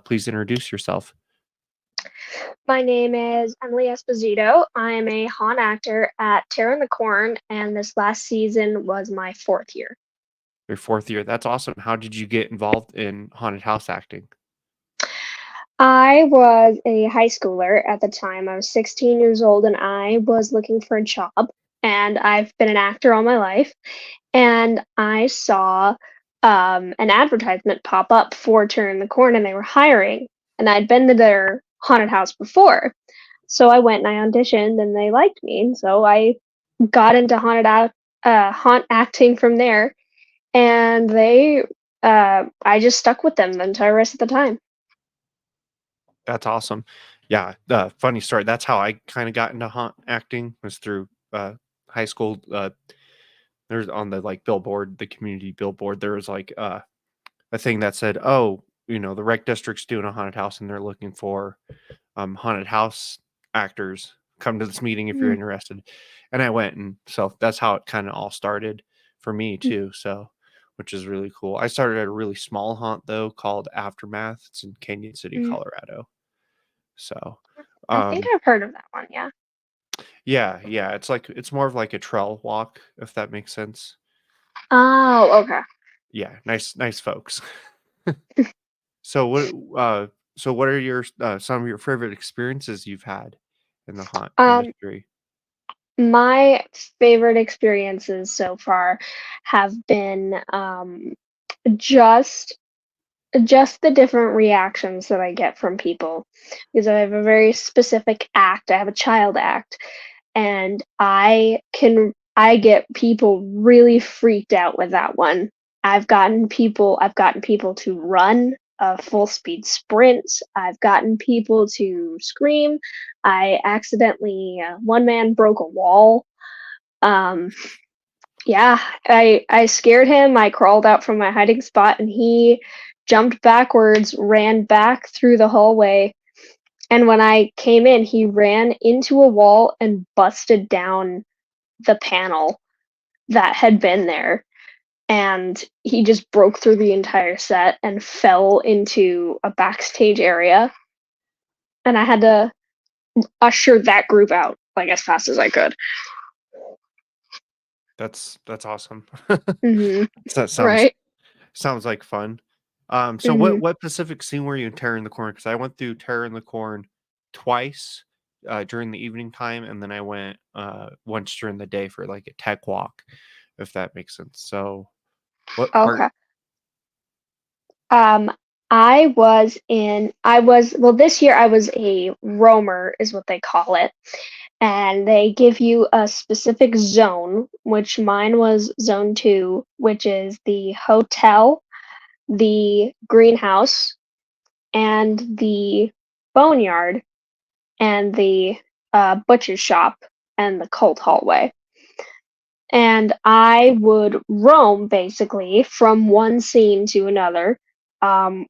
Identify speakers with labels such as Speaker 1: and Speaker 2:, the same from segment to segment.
Speaker 1: Please introduce yourself.
Speaker 2: My name is Emily Esposito. I'm a haunt actor at Terror in the Corn, and this last season was my fourth year.
Speaker 1: Your fourth year. That's awesome. How did you get involved in haunted house acting?
Speaker 2: I was a high schooler at the time. I was 16 years old, and I was looking for a job. And I've been an actor all my life. And I saw an advertisement pop up for Terror in the Corn, and they were hiring. And I'd been to their haunted house before. So I went and I auditioned, and they liked me. And so I got into haunt acting from there, and I just stuck with them the entire rest of the time.
Speaker 1: That's awesome. Yeah, funny story. That's how I kind of got into haunt acting was through high school. There's on the like billboard, the community billboard. There was like a thing that said, "Oh, the rec district's doing a haunted house, and they're looking for haunted house actors. Come to this meeting if you're
Speaker 2: Mm,
Speaker 1: interested." And I went, and so that's how it kind of all started for me
Speaker 2: mm,
Speaker 1: too. So, which is really cool. I started at a really small haunt though called Aftermath. It's in Canyon City,
Speaker 2: mm.
Speaker 1: Colorado. So,
Speaker 2: I think
Speaker 1: um,
Speaker 2: I've heard of that one, yeah.
Speaker 1: yeah, it's more of like a trail walk, if that makes sense.
Speaker 2: Oh, okay.
Speaker 1: Yeah, nice folks. So what uh so what are your some of your favorite experiences you've had in the haunt
Speaker 2: Um,
Speaker 1: industry?
Speaker 2: my favorite experiences so far have been just just the different reactions that I get from people because I have a very specific act. I have a child act, and I get people really freaked out with that one. I've gotten people to run full speed sprints. I've gotten people to scream. I accidentally one man broke a wall. Um, yeah, I scared him. I crawled out from my hiding spot, and he jumped backwards, ran back through the hallway, and when I came in, he ran into a wall and busted down the panel that had been there, and he just broke through the entire set and fell into a backstage area, and I had to usher that group out, like, as fast as I could.
Speaker 1: That's awesome.
Speaker 2: Mhm.
Speaker 1: That
Speaker 2: Right?
Speaker 1: sounds like fun. So
Speaker 2: Mhm.
Speaker 1: what Pacific scene were you in Terror in the Corn? Because I went through Terror in the Corn twice during the evening time, and then I went once during the day for like a tech walk, if that makes sense. So what part?
Speaker 2: Okay. Um, well, this year I was a roamer, is what they call it. And they give you a specific zone, which mine was zone two, which is the hotel, the greenhouse, and the boneyard, and the butcher shop, and the cult hallway. And I would roam basically from one scene to another,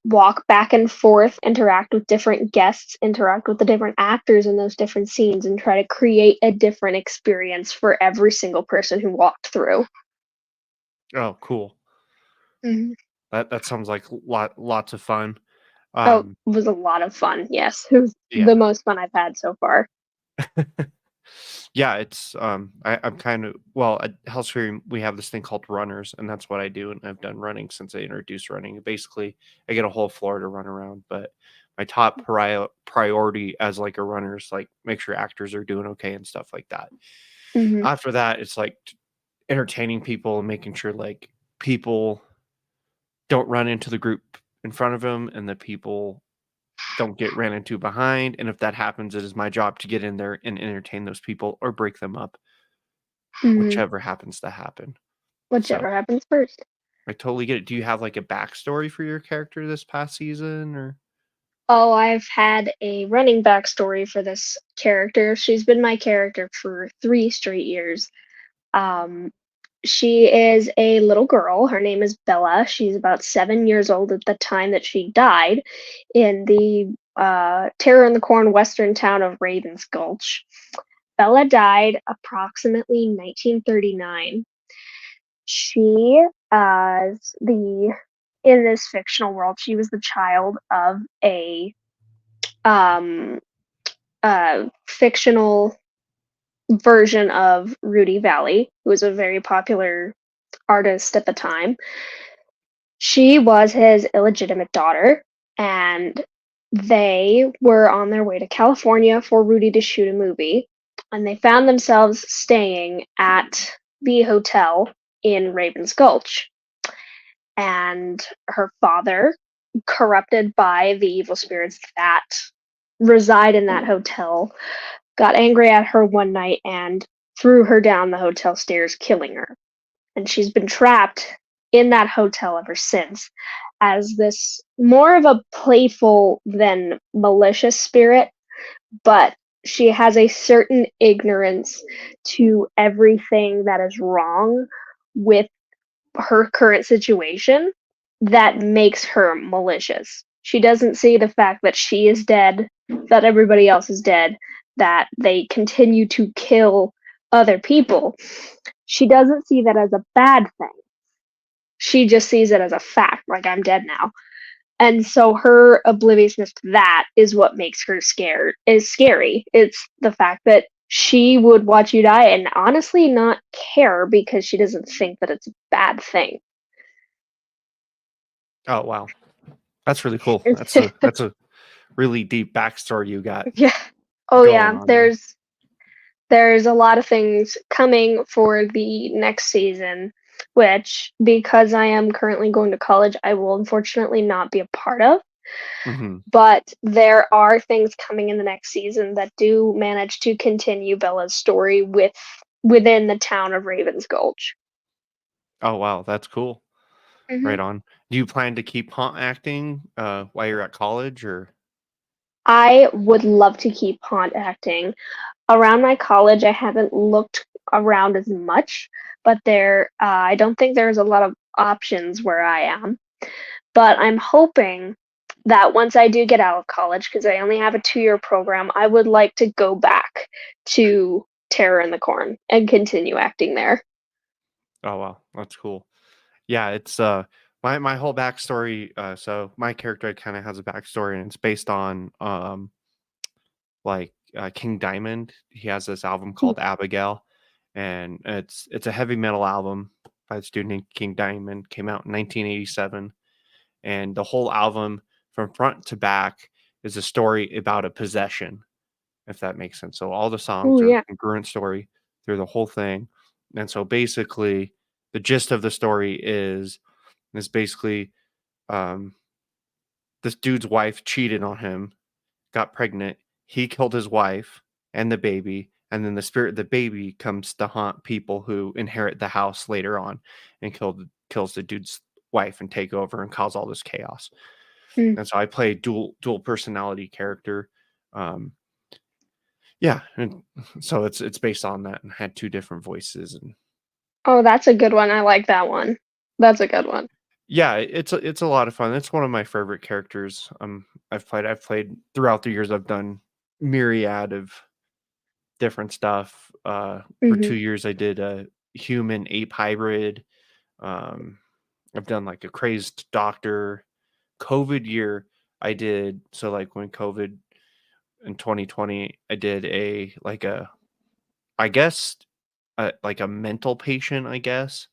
Speaker 2: walk back and forth, interact with different guests, interact with the different actors in those different scenes, and try to create a different experience for every single person who walked through.
Speaker 1: Oh, cool.
Speaker 2: Mhm.
Speaker 1: That sounds like lots of fun.
Speaker 2: Oh,
Speaker 1: Um,
Speaker 2: it was a lot of fun. Yes, it was the
Speaker 1: yeah.
Speaker 2: most fun I've had so far.
Speaker 1: Yeah, it's I'm kind of well at Hellscream we have this thing called runners, and that's what I do, and I've done running since I introduced running. Basically, I get a whole floor to run around, but my top priority as like a runner is like make sure actors are doing okay and stuff like that.
Speaker 2: Hmm.
Speaker 1: After that, it's like entertaining people and making sure like people don't run into the group in front of them, and the people don't get ran into behind. And if that happens, it is my job to get in there and entertain those people or break them up,
Speaker 2: Hmm.
Speaker 1: whichever happens to happen. So
Speaker 2: Whichever happens first.
Speaker 1: I totally get it. Do you have like a backstory for your character this past season or?
Speaker 2: Oh, I've had a running backstory for this character. She's been my character for 3 straight years. Um, she is a little girl. Her name is Bella. She's about 7 years old at the time that she died in the Terror in the Corn western town of Ravens Gulch. Bella died approximately 1939. She, the in this fictional world, she was the child of um, a fictional version of Rudy Valley, who was a very popular artist at the time. She was his illegitimate daughter, and they were on their way to California for Rudy to shoot a movie, and they found themselves staying at the hotel in Ravens Gulch. And her father, corrupted by the evil spirits that reside in that hotel, got angry at her one night and threw her down the hotel stairs, killing her. And she's been trapped in that hotel ever since as this more of a playful than malicious spirit, but she has a certain ignorance to everything that is wrong with her current situation that makes her malicious. She doesn't see the fact that she is dead, that everybody else is dead, that they continue to kill other people. She doesn't see that as a bad thing. She just sees it as a fact, like I'm dead now. And so her obliviousness to that is what makes her scary. It's the fact that she would watch you die and honestly not care because she doesn't think that it's a bad thing.
Speaker 1: Oh wow, that's really cool. That's a really deep backstory you got
Speaker 2: Yeah. Oh
Speaker 1: going
Speaker 2: yeah,
Speaker 1: on there.
Speaker 2: there's a lot of things coming for the next season, which because I am currently going to college, I will unfortunately not be a part of.
Speaker 1: Hmm.
Speaker 2: But there are things coming in the next season that do manage to continue Bella's story within the town of Ravens Gulch.
Speaker 1: Oh wow, that's cool.
Speaker 2: Mhm.
Speaker 1: Right on. Do you plan to keep haunt acting while you're at college, or?
Speaker 2: I would love to keep haunt acting. Around my college, I haven't looked around as much, but I don't think there's a lot of options where I am. But I'm hoping that once I do get out of college, because I only have a 2-year program, I would like to go back to Terror in the Corn and continue acting there.
Speaker 1: Oh wow, that's cool. Yeah, it's my whole backstory. So my character kind of has a backstory, and it's based on King Diamond. He has this album
Speaker 2: Mm.
Speaker 1: called Abigail, and it's a heavy metal album by this dude named King Diamond. Came out in 1987, and the whole album from front to back is a story about a possession, if that makes sense. So all the songs
Speaker 2: Ooh,
Speaker 1: are a
Speaker 2: yeah.
Speaker 1: congruent story through the whole thing. And so basically the gist of the story is basically um, this dude's wife cheated on him, got pregnant. He killed his wife and the baby. And then the spirit of the baby comes to haunt people who inherit the house later on and kills the dude's wife and take over and cause all this chaos.
Speaker 2: Mm.
Speaker 1: And so I play dual personality character. Um, yeah, and so it's based on that and had two different voices. And
Speaker 2: Oh, that's a good one. I like that one. That's a good one.
Speaker 1: yeah, it's a lot of fun. It's one of my favorite characters. I've played throughout the years. I've done myriad of different stuff. For
Speaker 2: Mhm.
Speaker 1: 2 years, I did a human ape hybrid. Um, I've done like a crazed doctor. COVID year, I did so like when COVID in 2020, I did a like a I guess like a mental patient, I guess,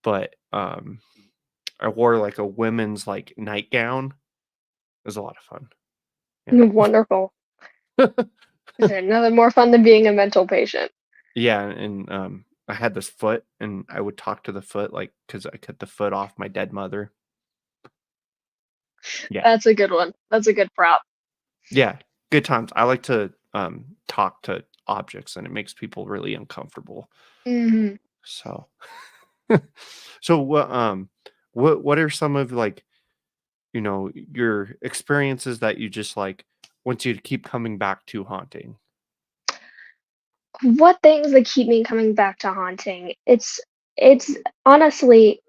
Speaker 1: but I wore like a women's like nightgown. It was a lot of fun.
Speaker 2: Wonderful.
Speaker 1: Yeah.
Speaker 2: Is there nothing more fun than being a mental patient?
Speaker 1: Yeah, and I had this foot and I would talk to the foot like cuz I cut the foot off my dead mother. Yeah.
Speaker 2: That's a good one. That's a good prop.
Speaker 1: Yeah. Good times. I like to talk to objects and it makes people really uncomfortable.
Speaker 2: Mhm.
Speaker 1: So so what are some of like your experiences that you just like want you to keep coming back to haunting?
Speaker 2: What things that keep me coming back to haunting? It's honestly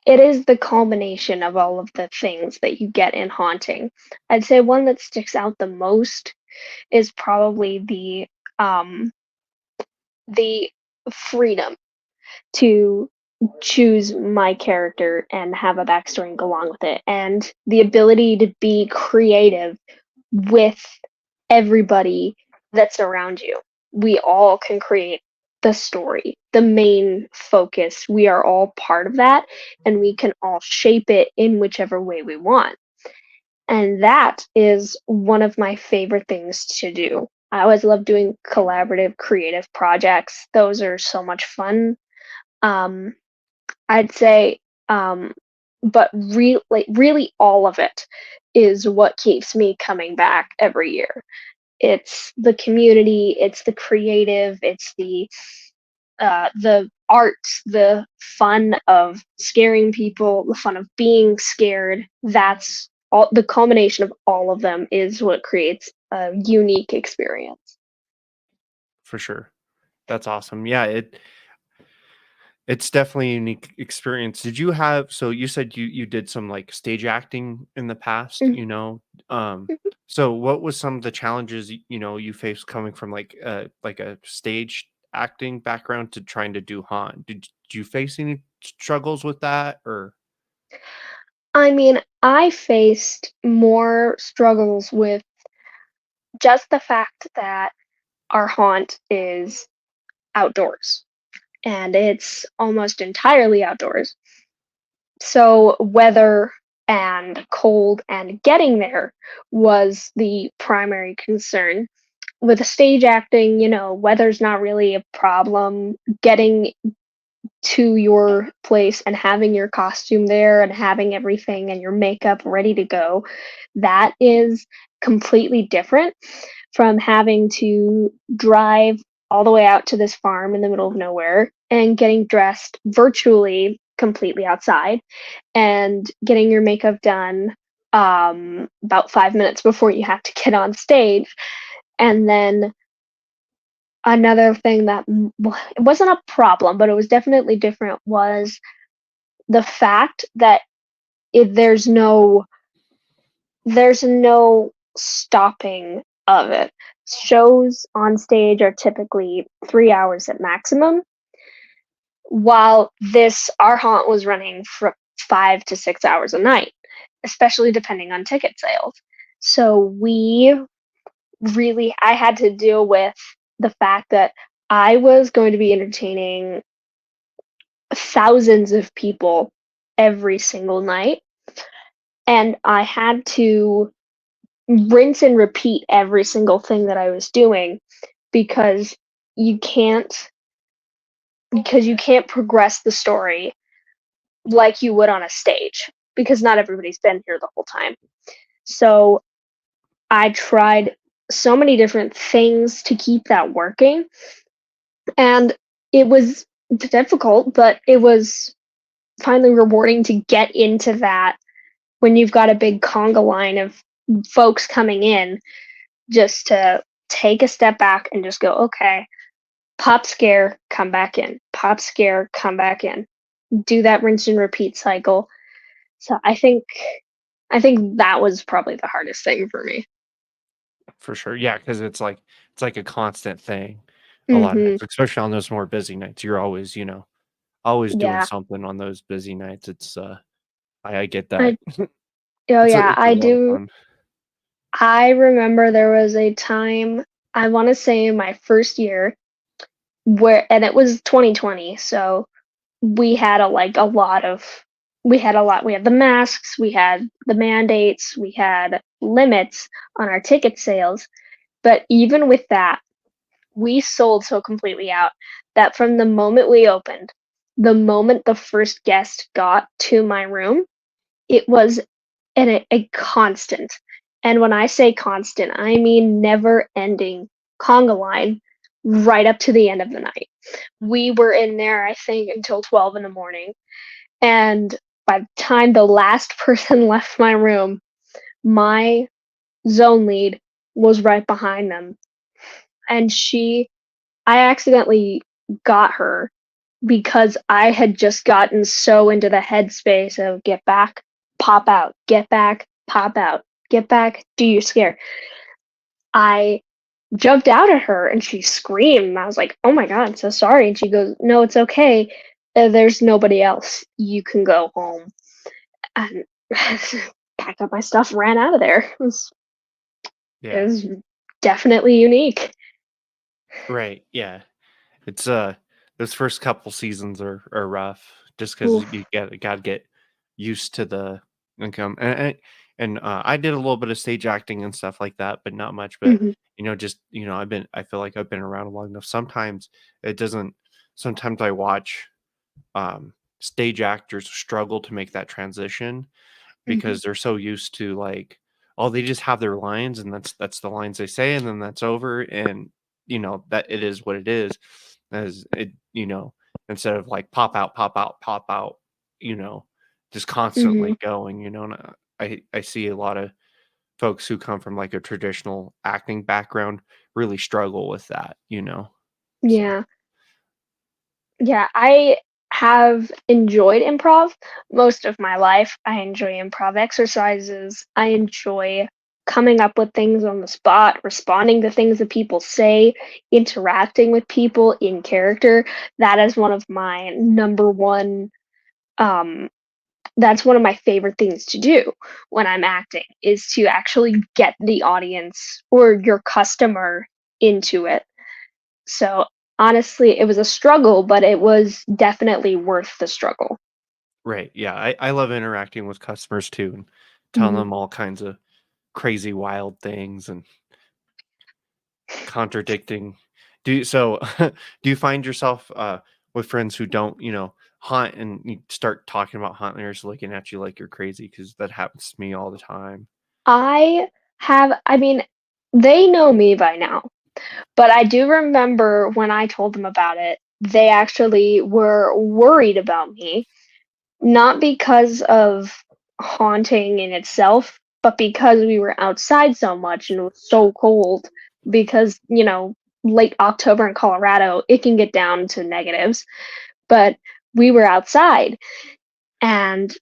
Speaker 2: it is the culmination of all of the things that you get in haunting. I'd say one that sticks out the most is probably um the freedom to choose my character and have a backstory and go along with it. And the ability to be creative with everybody that's around you. We all can create the story, the main focus. We are all part of that, and we can all shape it in whichever way we want. And that is one of my favorite things to do. I always love doing collaborative, creative projects. Those are so much fun. Um, I'd say, um, but really all of it is what keeps me coming back every year. It's the community, it's the creative, it's the arts, the fun of scaring people, the fun of being scared. That's all, the culmination of all of them is what creates a unique experience.
Speaker 1: For sure. That's awesome. Yeah, it's definitely a unique experience. Did you have so you said you did some, like, stage acting in the past,
Speaker 2: Mhm,
Speaker 1: you know?
Speaker 2: mhm.
Speaker 1: So what was some of the challenges, you faced coming from, like a stage acting background to trying to do haunt? Did you face any struggles with that or
Speaker 2: I mean, I faced more struggles with just the fact that our haunt is outdoors and it's almost entirely outdoors. So weather and cold and getting there was the primary concern. With the stage acting, weather's not really a problem. Getting to your place and having your costume there and having everything and your makeup ready to go, that is completely different from having to drive all the way out to this farm in the middle of nowhere and getting dressed virtually completely outside and getting your makeup done about 5 minutes before you have to get on stage. And then another thing that it wasn't a problem, but it was definitely different was the fact that it, there's no stopping of it. Shows on stage are typically 3 hours at maximum, while this our haunt was running for 5 to 6 hours a night, especially depending on ticket sales. So I had to deal with the fact that I was going to be entertaining thousands of people every single night, and I had to rinse and repeat every single thing that I was doing because you can't you can't progress the story like you would on a stage because not everybody's been here the whole time. So I tried so many different things to keep that working, and it was difficult, but it was finally rewarding to get into that when you've got a big conga line of folks coming in, just to take a step back and just go, okay, pop scare, come back in, pop scare, come back in, do that rinse and repeat cycle. So I think that was probably the hardest thing for me.
Speaker 1: for sure? Yeah, because it's like a constant thing a lot of
Speaker 2: Mhm.
Speaker 1: nights, especially on those more busy nights. You're always, always doing
Speaker 2: Yeah.
Speaker 1: something on those busy nights. I get that.
Speaker 2: I oh yeah,
Speaker 1: It's a
Speaker 2: I
Speaker 1: lot of
Speaker 2: do.
Speaker 1: fun.
Speaker 2: I remember there was a time, I want to say in my first year, and it was 2020, so we had we had the masks, we had the mandates, we had limits on our ticket sales, but even with that, we sold so completely out that from the moment we opened, the moment the first guest got to my room, it was a constant. And when I say constant, I mean never ending conga line right up to the end of the night. We were in there, I think, until 12 in the morning. And by the time the last person left my room, my zone lead was right behind them. And I accidentally got her because I had just gotten so into the headspace of get back, pop out, get back, pop out, get back, do your scare. I jumped out at her and she screamed and I was like, "Oh my god, I'm so sorry." And she goes, "No, it's okay. there's nobody else. You can go home. And packed up my stuff, ran out of there. It
Speaker 1: Yeah.
Speaker 2: was definitely unique.
Speaker 1: Right. Yeah. It's those first couple seasons are rough just because
Speaker 2: Oof.
Speaker 1: you gotta get used to the income. And I did a little bit of stage acting and stuff like that, but not much. But
Speaker 2: Mhm,
Speaker 1: just I feel like I've been around long enough. Sometimes it doesn't. Sometimes I watch stage actors struggle to make that transition
Speaker 2: mhm,
Speaker 1: because they're so used to like, oh, they just have their lines and that's the lines they say and then that's over and that it is what it is as it instead of like pop out pop out pop out you know just
Speaker 2: mhm.
Speaker 1: constantly going and I see a lot of folks who come from like a traditional acting background really struggle with that. So
Speaker 2: Yeah. Yeah, I have enjoyed improv most of my life. I enjoy improv exercises. I enjoy coming up with things on the spot, responding to things that people say, interacting with people in character. That is one of my number one um that's one of my favorite things to do when I'm acting is to actually get the audience or your customer into it. So honestly, it was a struggle, but it was definitely worth the struggle.
Speaker 1: right, yeah, I love interacting with customers too and telling
Speaker 2: Mhm.
Speaker 1: them all kinds of crazy wild things and contradicting. Do you find yourself, with friends who don't, hunt and you start talking about hunting, they're just looking at you like you're crazy? Because that happens to me all the time.
Speaker 2: I mean, they know me by now, but I do remember when I told them about it, they actually were worried about me. Not because of haunting in itself, but because we were outside so much and it was so cold because, late October in Colorado, it can get down to negatives, but we were outside and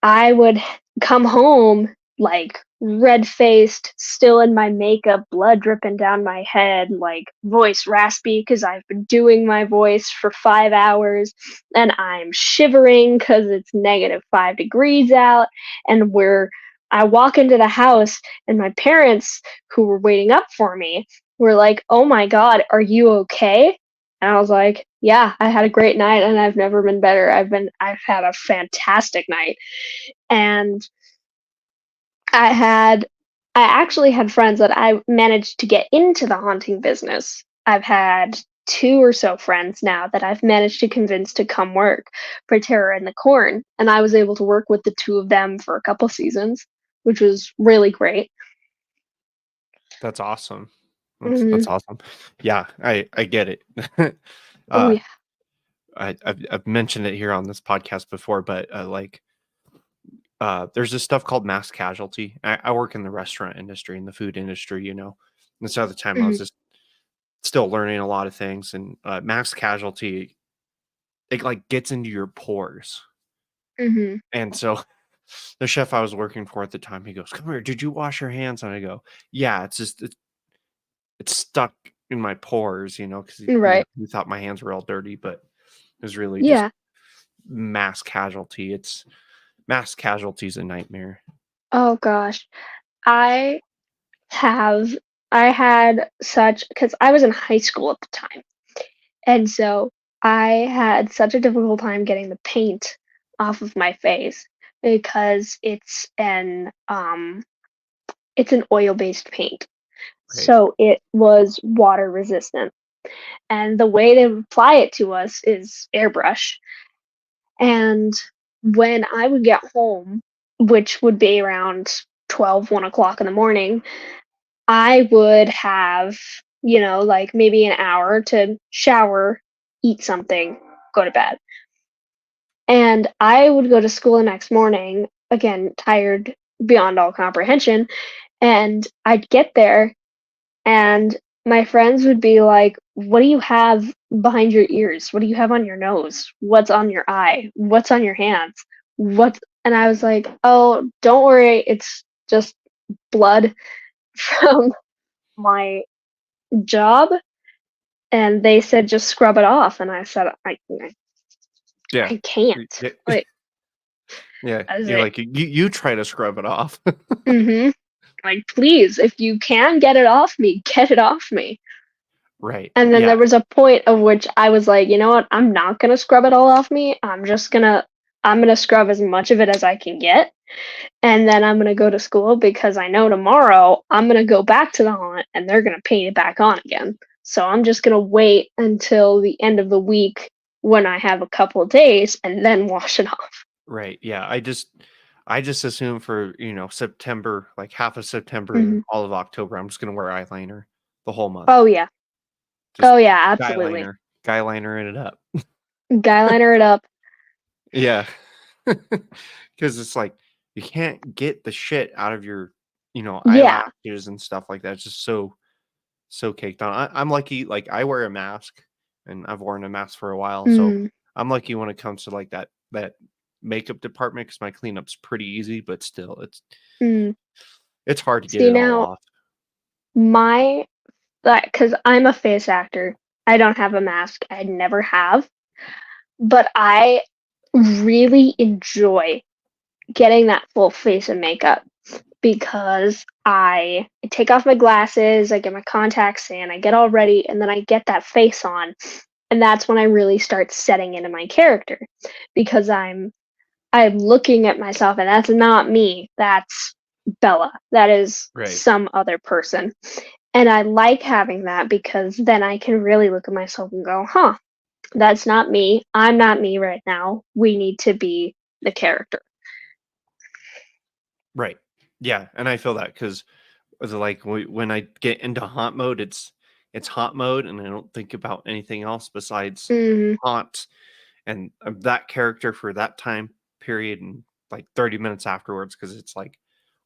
Speaker 2: I would come home like red-faced, still in my makeup, blood dripping down my head, like voice raspy because I've been doing my voice for 5 hours, and I'm shivering because it's -5 degrees out, and I walk into the house, and my parents, who were waiting up for me, were like, "Oh my God, are you okay?" And I was like, "Yeah, I had a great night, and I've never been better. I've had a fantastic night." And I had I actually had friends that I managed to get into the haunting business. I've had 2 or so friends now that I've managed to convince to come work for Terror in the Corn, and I was able to work with the 2 of them for a couple seasons, which was really great.
Speaker 1: That's awesome. That's
Speaker 2: Mhm.
Speaker 1: awesome. Yeah, I get it.
Speaker 2: Oh,
Speaker 1: Uh,
Speaker 2: yeah.
Speaker 1: I've mentioned it here on this podcast before, but, there's this stuff called mass casualty. I work in the restaurant industry, in the food industry. And so at the time I was
Speaker 2: Mhm,
Speaker 1: just still learning a lot of things and, mass casualty, it, like, gets into your pores.
Speaker 2: mhm.
Speaker 1: And so the chef I was working for at the time, he goes, "Come here, did you wash your hands?" And I go, "Yeah, it's stuck in my pores, because
Speaker 2: Right.
Speaker 1: he thought my hands were all dirty, but it was really just
Speaker 2: Yeah.
Speaker 1: mass casualty. It's mass casualty is a nightmare."
Speaker 2: Oh gosh. I have I had such because I was in high school at the time. And so I had such a difficult time getting the paint off of my face because it's an oil-based paint.
Speaker 1: Right.
Speaker 2: So it was water resistant. And the way they apply it to us is airbrush. And when I would get home, which would be around 1 o'clock in the morning, I would have, like maybe an hour to shower, eat something, go to bed. And I would go to school the next morning, again, tired beyond all comprehension, and I'd get there and my friends would be like, "What do you have behind your ears? What do you have on your nose? What's on your eye? What's on your hands? What?" And I was like, "Oh, don't worry, it's just blood from my job." And they said, "Just scrub it off." And I said,
Speaker 1: Yeah.
Speaker 2: I can't.
Speaker 1: Yeah.
Speaker 2: Like,
Speaker 1: Yeah.
Speaker 2: as
Speaker 1: You're
Speaker 2: it.
Speaker 1: like, you try to scrub it off.
Speaker 2: Mhm. Like, please, if you can get it off me, get it off me.
Speaker 1: Right.
Speaker 2: And then
Speaker 1: Yeah.
Speaker 2: there was a point of which I was like, you know what? I'm not gonna scrub it all off me. I'm gonna scrub as much of it as I can get, and then I'm gonna go to school because I know tomorrow I'm gonna go back to the haunt and they're gonna paint it back on again. So I'm just gonna wait until the end of the week when I have a couple of days and then wash it off.
Speaker 1: Right. Yeah. I just assume for, September, like half of September and
Speaker 2: Mhm.
Speaker 1: all of October, I'm just gonna wear eyeliner the whole month.
Speaker 2: Oh yeah.
Speaker 1: Just
Speaker 2: Oh yeah,
Speaker 1: guy
Speaker 2: absolutely.
Speaker 1: liner, guy liner it up.
Speaker 2: Guy liner it up.
Speaker 1: Yeah. Because it's like you can't get the shit out of your,
Speaker 2: Yeah.
Speaker 1: eyelashes and stuff like that. It's just so caked on. I'm lucky, like I wear a mask and I've worn a mask for a while, so
Speaker 2: Mm,
Speaker 1: I'm lucky when it comes to like that makeup department because my cleanup's pretty easy, but still
Speaker 2: mm.
Speaker 1: it's hard to get
Speaker 2: See
Speaker 1: it all
Speaker 2: now,
Speaker 1: off.
Speaker 2: my because I'm a face actor. I don't have a mask. I never have. But I really enjoy getting that full face of makeup because I take off my glasses, I get my contacts in, I get all ready, and then I get that face on. And that's when I really start setting into my character because I'm looking at myself and that's not me. That's Bella. That is
Speaker 1: Right.
Speaker 2: some other person. And I like having that because then I can really look at myself and go, huh, that's not me. I'm not me right now. We need to be the character.
Speaker 1: Right. Yeah, and I feel that because like when I get into haunt mode, it's haunt mode, and I don't think about anything else besides
Speaker 2: Mhm,
Speaker 1: haunt and that character for that time period and like 30 minutes afterwards because it's like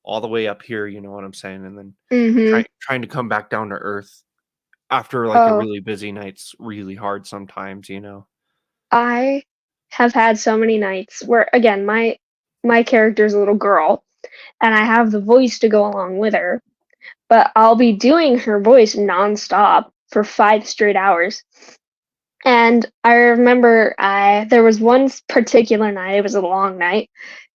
Speaker 1: all the way up here, you know what I'm saying, and then
Speaker 2: mhm.
Speaker 1: trying to come back down to earth after like a
Speaker 2: Oh,
Speaker 1: really busy night's really hard sometimes.
Speaker 2: I have had so many nights where again, my character's a little girl and I have the voice to go along with her, but I'll be doing her voice nonstop for 5 straight hours. And I remember there was one particular night, it was a long night,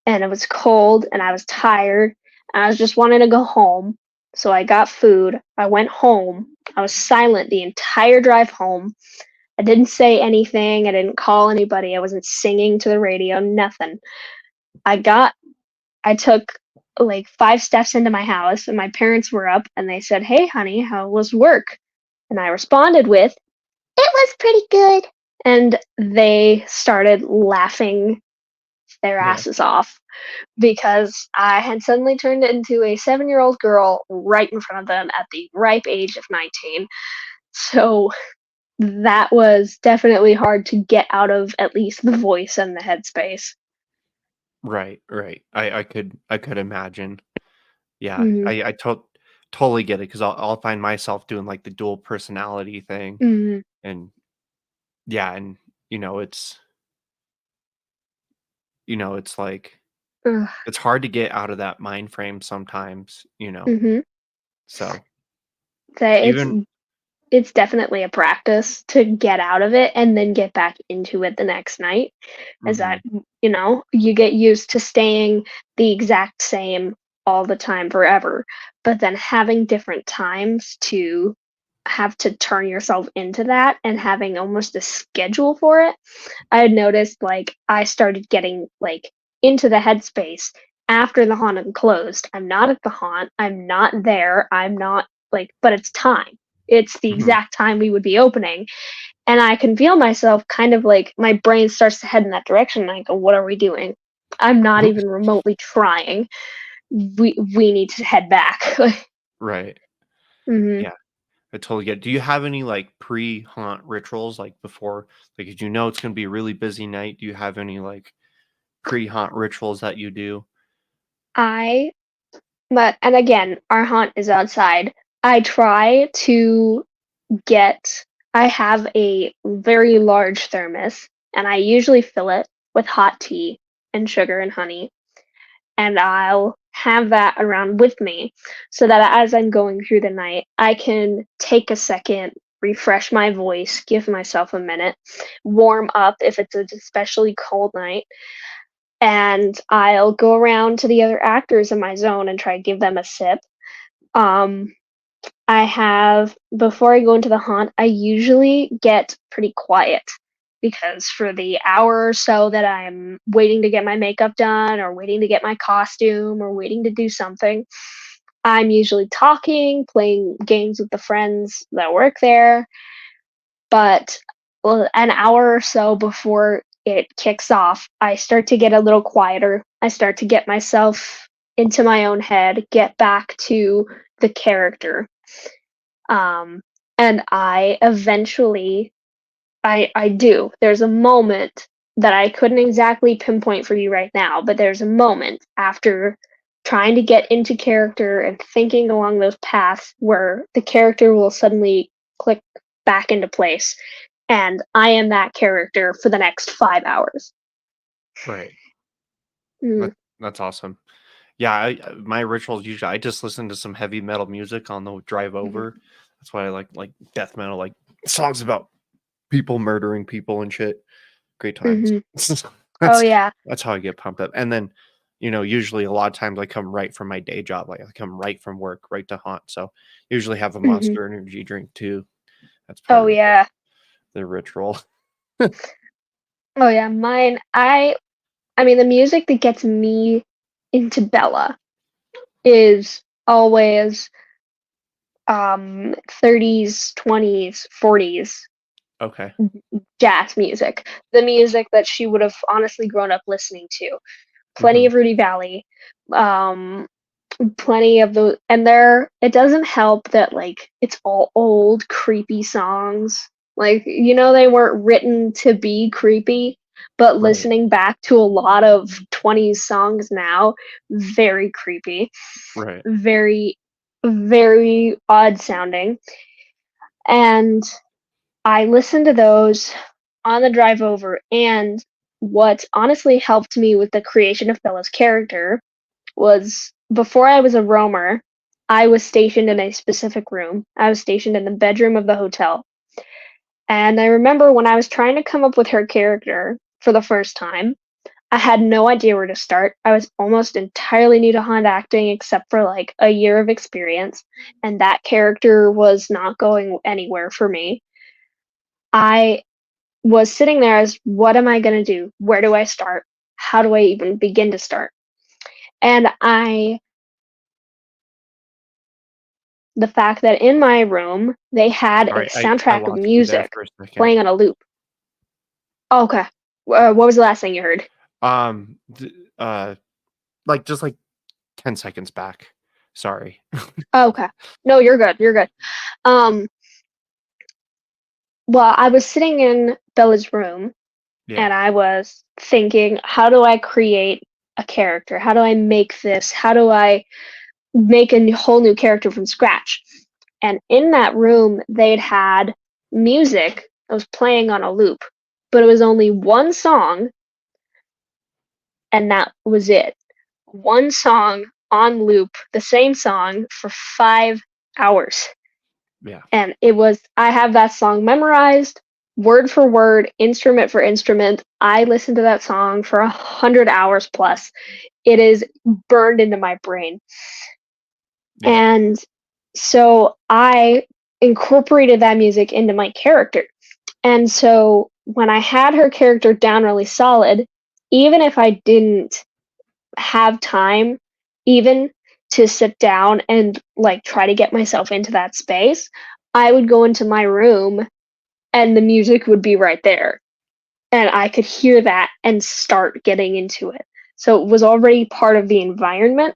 Speaker 2: and it was cold, and I was tired, and I was just wanting to go home. So I got food, I went home, I was silent the entire drive home. I didn't say anything, I didn't call anybody, I wasn't singing to the radio, nothing. I got I took like 5 steps into my house, and my parents were up, and they said, "Hey, honey, how was work?" And I responded with, "It was pretty good." And they started laughing their
Speaker 1: Yeah.
Speaker 2: asses off because I had suddenly turned into a 7-year-old girl right in front of them at the ripe age of 19. So that was definitely hard to get out of at least the voice and the headspace.
Speaker 1: Right, right. I could imagine. Yeah,
Speaker 2: Mhm,
Speaker 1: I totally get it because I'll find myself doing like the dual personality thing,
Speaker 2: mhm.
Speaker 1: and yeah, and you know it's it's like
Speaker 2: Ugh,
Speaker 1: it's hard to get out of that mind frame sometimes.
Speaker 2: mhm.
Speaker 1: So
Speaker 2: So
Speaker 1: even
Speaker 2: it's definitely a practice to get out of it and then get back into it the next night. Is that,
Speaker 1: mhm,
Speaker 2: you get used to staying the exact same all the time forever, but then having different times to have to turn yourself into that and having almost a schedule for it. I had noticed like I started getting like into the headspace after the haunt had closed. I'm not at the haunt. I'm not there. I'm not like, but it's time. It's the
Speaker 1: mhm,
Speaker 2: exact time we would be opening. And I can feel myself kind of like my brain starts to head in that direction. And I go, what are we doing? I'm not even remotely trying. We need to head back.
Speaker 1: right,
Speaker 2: hmm
Speaker 1: yeah, I totally get it. Do you have any, like, pre-haunt rituals, like, before like, if you know it's gonna be a really busy night, do you have any, like, pre-haunt rituals that you do?
Speaker 2: I but and again, our haunt is outside. I try to get I have a very large thermos, and I usually fill it with hot tea and sugar and honey, and I'll have that around with me so that as I'm going through the night, I can take a second refresh my voice, give myself a minute, warm up if it's an especially cold night, and I'll go around to the other actors in my zone and try to give them a sip. Um, I have before I go into the haunt, I usually get pretty quiet because for the hour or so that I'm waiting to get my makeup done or waiting to get my costume or waiting to do something, I'm usually talking, playing games with the friends that work there. But well, an hour or so before it kicks off, I start to get a little quieter. I start to get myself into my own head, get back to the character. Um, and I eventually I do. There's a moment that I couldn't exactly pinpoint for you right now, but there's a moment after trying to get into character and thinking along those paths where the character will suddenly click back into place, and I am that character for the next 5 hours.
Speaker 1: Right.
Speaker 2: Mm,
Speaker 1: That's awesome. Yeah, my rituals usually I just listen to some heavy metal music on the drive
Speaker 2: mhm,
Speaker 1: over. That's why I like death metal, like songs about people murdering people and shit. Great times.
Speaker 2: mhm. Oh,
Speaker 1: That's
Speaker 2: yeah.
Speaker 1: that's how I get pumped up. And then, usually a lot of times I come right from my day job. Like I come right from work, right to haunt. So usually have a
Speaker 2: Mhm.
Speaker 1: Monster Energy drink too. That's part
Speaker 2: Oh,
Speaker 1: of
Speaker 2: yeah.
Speaker 1: the ritual.
Speaker 2: Oh, yeah, mine I mean, the music that gets me into Bella is always 30s, 20s, 40s
Speaker 1: Okay.
Speaker 2: jazz music. The music that she would have honestly grown up listening to. Plenty
Speaker 1: Hmm.
Speaker 2: of Rudy Valley, um, plenty of the and there it doesn't help that like it's all old creepy songs. Like, they weren't written to be creepy, but
Speaker 1: Right.
Speaker 2: listening back to a lot of 20s songs now, very creepy,
Speaker 1: Right.
Speaker 2: very very odd sounding. And I listened to those on the drive over, and what honestly helped me with the creation of Bella's character was before I was a roamer, I was stationed in a specific room. I was stationed in the bedroom of the hotel. And I remember when I was trying to come up with her character for the first time, I had no idea where to start. I was almost entirely new to haunt acting except for like a year of experience, and that character was not going anywhere for me. I was sitting there as what am I going to do? Where do I start? How do I even begin to start? And the fact that in my room they had a
Speaker 1: Sorry, I
Speaker 2: soundtrack of
Speaker 1: lost you there
Speaker 2: music
Speaker 1: for a second.
Speaker 2: playing on a loop. Oh, okay. What was the last thing you heard?
Speaker 1: Um, d like, just, like, 10 seconds back. Sorry.
Speaker 2: Oh, okay. No, you're good. You're good. Um, well, I was sitting in Bella's room
Speaker 1: Yeah.
Speaker 2: and I was thinking, how do I create a character? How do I make this? How do I make a whole new character from scratch? And in that room, they'd had music that was playing on a loop, but it was only one song, and that was it. One song on loop, the same song for 5 hours.
Speaker 1: Yeah.
Speaker 2: And I have that song memorized, word for word, instrument for instrument. I listened to that song for 100 hours plus. It is burned into my brain.
Speaker 1: Yeah.
Speaker 2: And so I incorporated that music into my character. And so when I had her character down really solid, even if I didn't have time even to sit down and like try to get myself into that space, I would go into my room and the music would be right there. And I could hear that and start getting into it. So it was already part of the environment,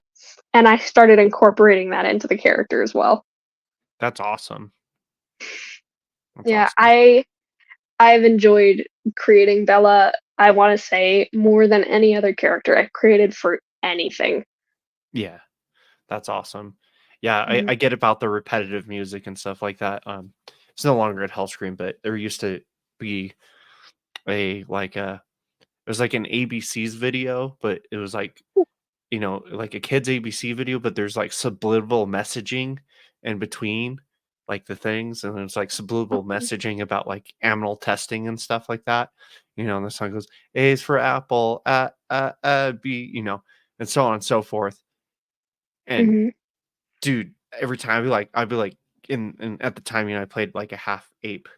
Speaker 2: and I started incorporating that into the character as well.
Speaker 1: That's awesome. That's
Speaker 2: Yeah,
Speaker 1: awesome.
Speaker 2: I've enjoyed creating Bella, I want to say, more than any other character I've created for anything.
Speaker 1: Yeah. That's awesome. Yeah, I
Speaker 2: Mhm.
Speaker 1: get about the repetitive music and stuff like that. It's no longer at Hellscream, but there used to be it was like an ABC's video, but it was like, like a kid's ABC video, but there's like subliminal messaging in between. like the things, and then it's like subliminal messaging about like aminal testing and stuff like that. And the song goes, A is for apple, B, and so on and so forth. And
Speaker 2: Mhm.
Speaker 1: dude, every time I'd be like in at the time, I played like a half ape,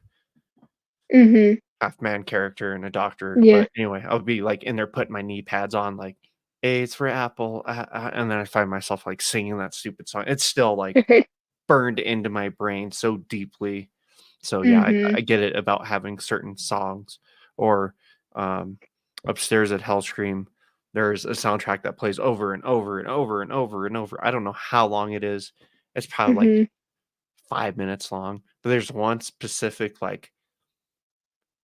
Speaker 2: Mhm.
Speaker 1: half man character and a doctor.
Speaker 2: Yeah.
Speaker 1: But anyway, I would be like in there putting my knee pads on, like A is for apple, and then I find myself like singing that stupid song. It's still like burned into my brain so deeply. So yeah, I,
Speaker 2: Mhm.
Speaker 1: I get it about having certain songs or um, upstairs at Hellscream. There's a soundtrack that plays over and over and over and over and over. I don't know how long it is. It's probably like
Speaker 2: Mhm.
Speaker 1: 5 minutes long, but there's one specific like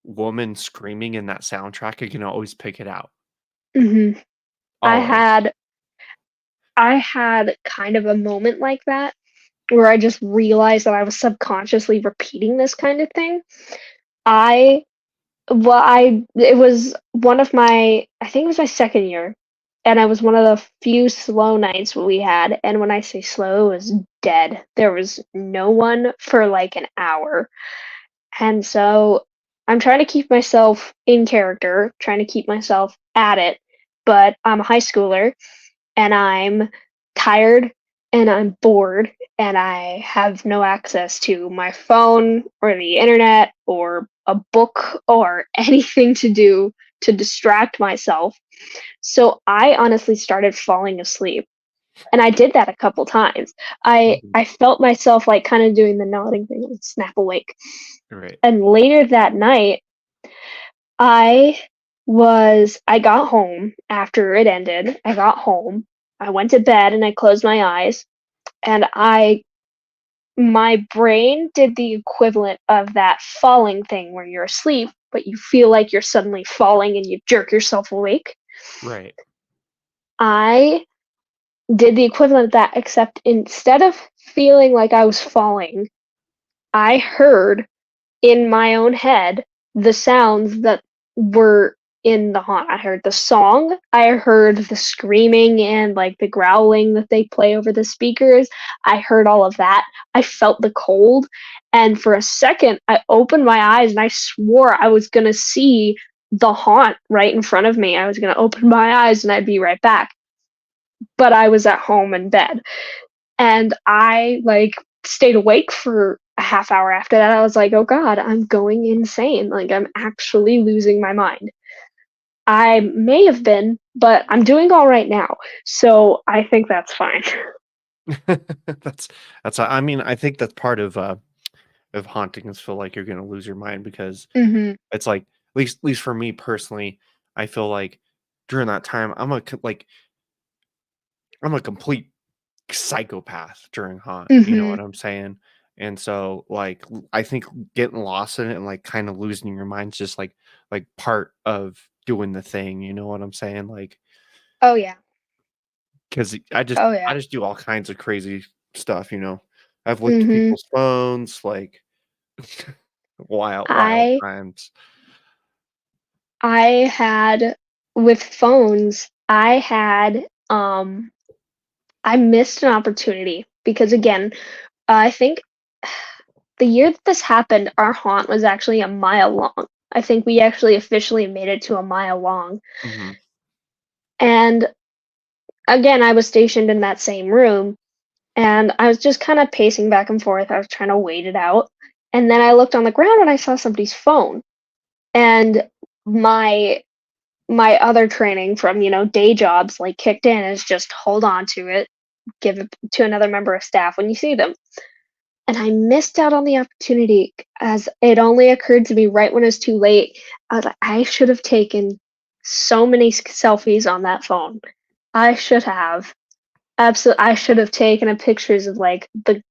Speaker 1: woman screaming in that soundtrack. I can always pick it out.
Speaker 2: Mhm. I
Speaker 1: Always.
Speaker 2: had I had kind of a moment like that where I just realized that I was subconsciously repeating this kind of thing. I I it was one of my I think it was my second year, and I was one of the few slow nights we had, and when I say slow, it was dead. There was no one for, like, an hour, and so I'm trying to keep myself in character, trying to keep myself at it, but I'm a high schooler, and I'm tired, and I'm bored, and I have no access to my phone or the internet or a book or anything to do to distract myself. So I honestly started falling asleep. And I did that a couple times. I
Speaker 1: Mhm.
Speaker 2: I felt myself like kind of doing the nodding thing and snap awake.
Speaker 1: Right.
Speaker 2: And later that night, I I got home after it ended. I got home. I went to bed and I closed my eyes and my brain did the equivalent of that falling thing where you're asleep, but you feel like you're suddenly falling and you jerk yourself awake.
Speaker 1: Right.
Speaker 2: I did the equivalent of that, except instead of feeling like I was falling, I heard in my own head the sounds that were in the haunt. I heard the song, I heard the screaming and like the growling that they play over the speakers. I heard all of that. I felt the cold. And for a second, I opened my eyes and I swore I was going to see the haunt right in front of me. I was going to open my eyes and I'd be right back. But I was at home in bed. And I, like, stayed awake for a half hour after that. I was like, "Oh god, I'm going insane, like, I'm actually losing my mind." I may have been, but I'm doing alright now, so I think that's fine.
Speaker 1: that's I mean, I think that's part of hauntings feel like you're gonna lose your mind because
Speaker 2: Mhm,
Speaker 1: it's like at least for me personally, I feel like during that time I'm a complete psychopath during haunt, you know
Speaker 2: mhm.
Speaker 1: what I'm saying? And so like I think getting lost in it and like kind of losing your mind's just like part of doing the thing, you know what I'm saying? Like
Speaker 2: Oh, yeah.
Speaker 1: because I just
Speaker 2: Oh,
Speaker 1: I
Speaker 2: yeah.
Speaker 1: just do all kinds of crazy stuff. I've looked at
Speaker 2: Mhm.
Speaker 1: people's phones, like wild
Speaker 2: I
Speaker 1: times.
Speaker 2: I had with phones, I missed an opportunity because, again, I think the year that this happened, our haunt was actually a mile long. I think we actually officially made it to a mile long.
Speaker 1: Mhm.
Speaker 2: And again, I was stationed in that same room and I was just kind of pacing back and forth. I was trying to wait it out. And then I looked on the ground and I saw somebody's phone. And my my other training from, day jobs like kicked in is just hold on to it, give it to another member of staff when you see them. And I missed out on the opportunity as it only occurred to me right when it was too late. I was like, I should have taken so many selfies on that phone. I should have. Absolutely, I should have taken a pictures of like the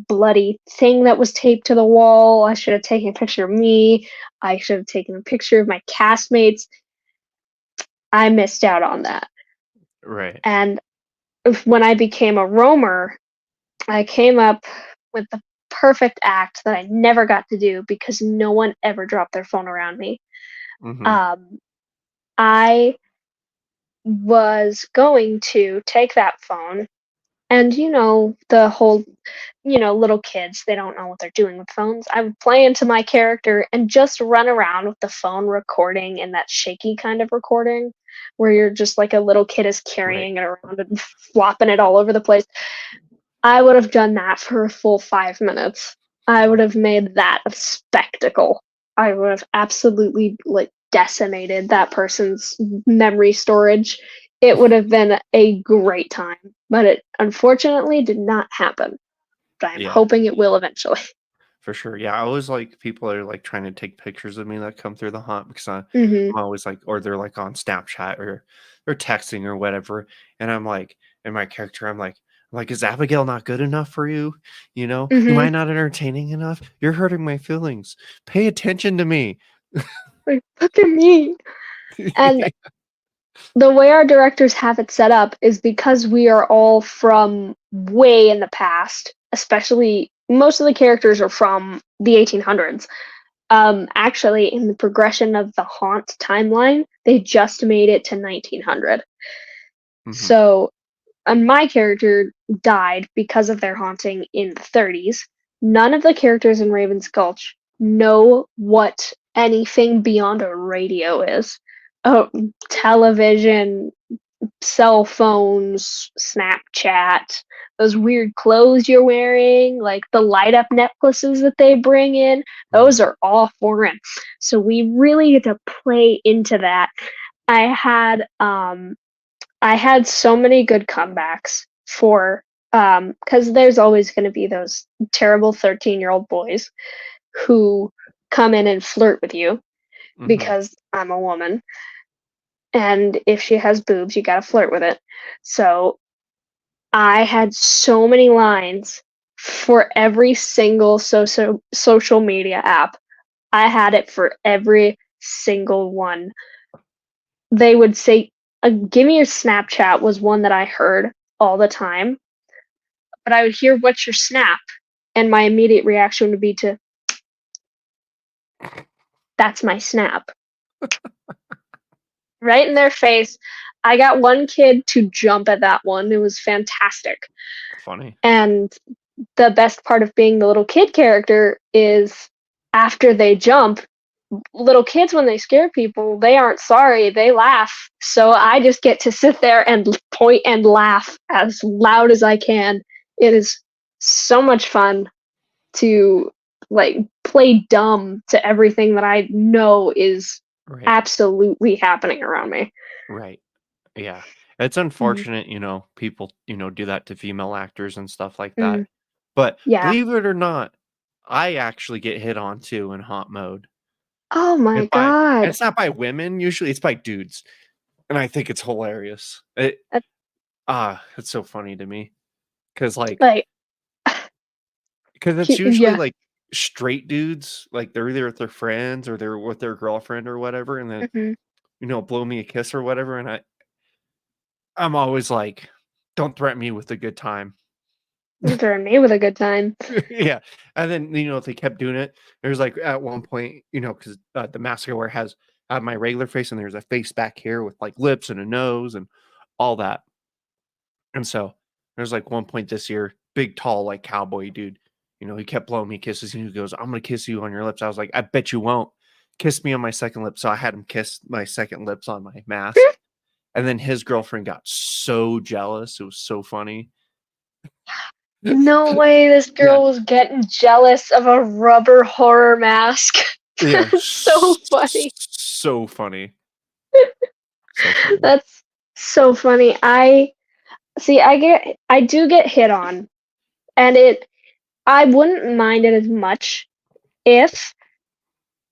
Speaker 2: bloody thing that was taped to the wall. I should have taken a picture of me. I should have taken a picture of my castmates. I missed out on that.
Speaker 1: Right.
Speaker 2: And when I became a roamer, I came up with the perfect act that I never got to do because no one ever dropped their phone around me.
Speaker 1: Mhm.
Speaker 2: Um, I was going to take that phone And, the whole, little kids, they don't know what they're doing with phones. I would play into my character and just run around with the phone recording in that shaky kind of recording where you're just like a little kid is
Speaker 1: Right.
Speaker 2: carrying it around and flopping it all over the place. I would have done that for a full 5 minutes. I would have made that a spectacle. I would have absolutely like decimated that person's memory storage. It would have been a great time, but it unfortunately did not happen. But I'm
Speaker 1: Yeah.
Speaker 2: hoping it will eventually.
Speaker 1: For sure. Yeah, I always like people are like trying to take pictures of me that come through the hunt because
Speaker 2: Mhm.
Speaker 1: I'm always like, or they're like on Snapchat or they're texting or whatever. And I'm like, in my character, I'm like, is Abigail not good enough for you? Am I
Speaker 2: Mhm.
Speaker 1: not entertaining enough? You're hurting my feelings. Pay attention to me.
Speaker 2: Like, look at me. And the way our directors have it set up is because we are all from way in the past, especially most of the characters are from the 1800s. Actually, in the progression of the Haunt timeline, they just made it to 1900.
Speaker 1: Mhm.
Speaker 2: So, my character died because of their haunting in the 30s. None of the characters in Raven's Gulch know what anything beyond a radio is. Oh, television, cell phones, Snapchat, those weird clothes you're wearing, like the light up necklaces that they bring in, those
Speaker 1: Mhm.
Speaker 2: are all foreign. So we really get to play into that. I had um I had so many good comebacks for because there's always going to be those terrible 13-year-old boys who come in and flirt with you
Speaker 1: Mhm.
Speaker 2: because I'm a woman, and if she has boobs, you gotta flirt with it. So I had so many lines for every single social media app. I had it for every single one. They would say, "Give me your Snapchat" was one that I heard all the time, but I would hear, "What's your Snap?" And my immediate reaction would be to, "That's my Snap." Right in their face. I got one kid to jump at that one. It was fantastic.
Speaker 1: Funny.
Speaker 2: And the best part of being the little kid character is after they jump, little kids, when they scare people, they aren't sorry, they laugh. So I just get to sit there and point and laugh as loud as I can. It is so much fun to like play dumb to everything that I know is
Speaker 1: Right.
Speaker 2: absolutely happening around me.
Speaker 1: Right. Yeah. It's
Speaker 2: Mhm.
Speaker 1: unfortunate, people, do that to female actors and stuff like that.
Speaker 2: Mhm.
Speaker 1: But
Speaker 2: Yeah.
Speaker 1: believe it or not, I actually get hit on too in haunt mode.
Speaker 2: Oh my
Speaker 1: And
Speaker 2: god.
Speaker 1: it's not by women, usually it's by dudes, and I think it's hilarious.
Speaker 2: That,
Speaker 1: It's so funny to me because
Speaker 2: like,
Speaker 1: it's usually,
Speaker 2: yeah.
Speaker 1: like, straight dudes, like, they're either with their friends or they're with their girlfriend or whatever, and then,
Speaker 2: Mhm.
Speaker 1: blow me a kiss or whatever, and I'm always like, "Don't threaten me with a good time."
Speaker 2: Threaten me with a good time.
Speaker 1: Yeah, and then, if they kept doing it, there's, like, at one point, 'cause, the mask I wear has I have my regular face, and there's a face back here with, like, lips and a nose and all that, and so, there's, like, one point this year, big, tall, like, cowboy dude, he kept blowing me kisses, and he goes, "I'm gonna kiss you on your lips." I was like, "I bet you won't. Kiss me on my second lip." So I had him kiss my second lips on my mask, and then his girlfriend got so jealous, it was so funny.
Speaker 2: No way this
Speaker 1: Yeah.
Speaker 2: girl was getting jealous of a rubber horror mask.
Speaker 1: Yeah,
Speaker 2: That's so funny.
Speaker 1: so funny, so funny.
Speaker 2: That's so funny. I do get hit on, and I wouldn't mind it as much if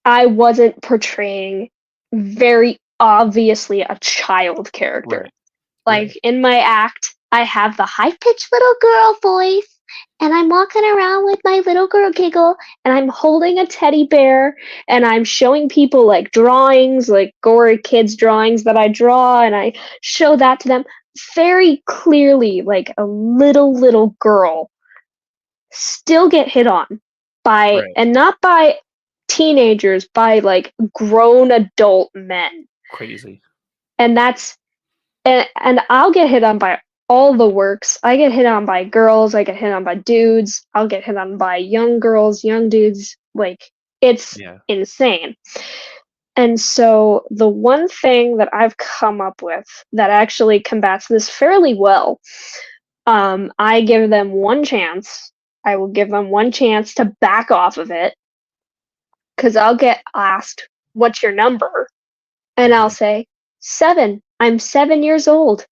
Speaker 2: I wasn't portraying very obviously a child character.
Speaker 1: Right,
Speaker 2: Like
Speaker 1: right,
Speaker 2: in my act, I have the high pitched little girl voice, and I'm walking around with my little girl giggle, and I'm holding a teddy bear, and I'm showing people like drawings, like gory kids' drawings that I draw, and I show that to them very clearly, like a little girl. Still get hit on by,
Speaker 1: right.
Speaker 2: and not by teenagers, by like grown adult men.
Speaker 1: Crazy.
Speaker 2: And that's and I'll get hit on by all the works. I get hit on by girls, I get hit on by dudes, I'll get hit on by young girls, young dudes, like, it's
Speaker 1: Yeah.
Speaker 2: insane. And so the one thing that I've come up with that actually combats this fairly well, I give them one chance. I will give them one chance to back off of it because I'll get asked, "What's your number?" And I'll
Speaker 1: Mhm.
Speaker 2: say, 7. I'm 7 years old.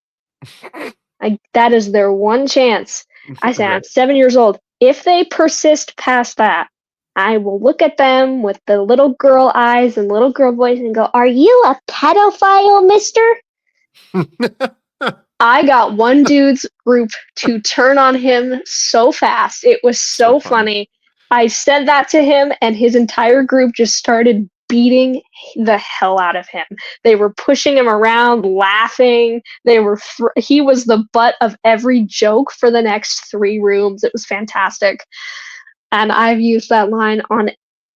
Speaker 2: That is their one chance. I say,
Speaker 1: Right.
Speaker 2: I'm 7 years old. If they persist past that, I will look at them with the little girl eyes and little girl voice and go, "Are you a pedophile, mister?" I got one dude's group to turn on him so fast. It was
Speaker 1: So
Speaker 2: so
Speaker 1: funny.
Speaker 2: funny. I said that to him, and his entire group just started beating the hell out of him. They were pushing him around, laughing. He was the butt of every joke for the next 3 rooms. It was fantastic. And I've used that line on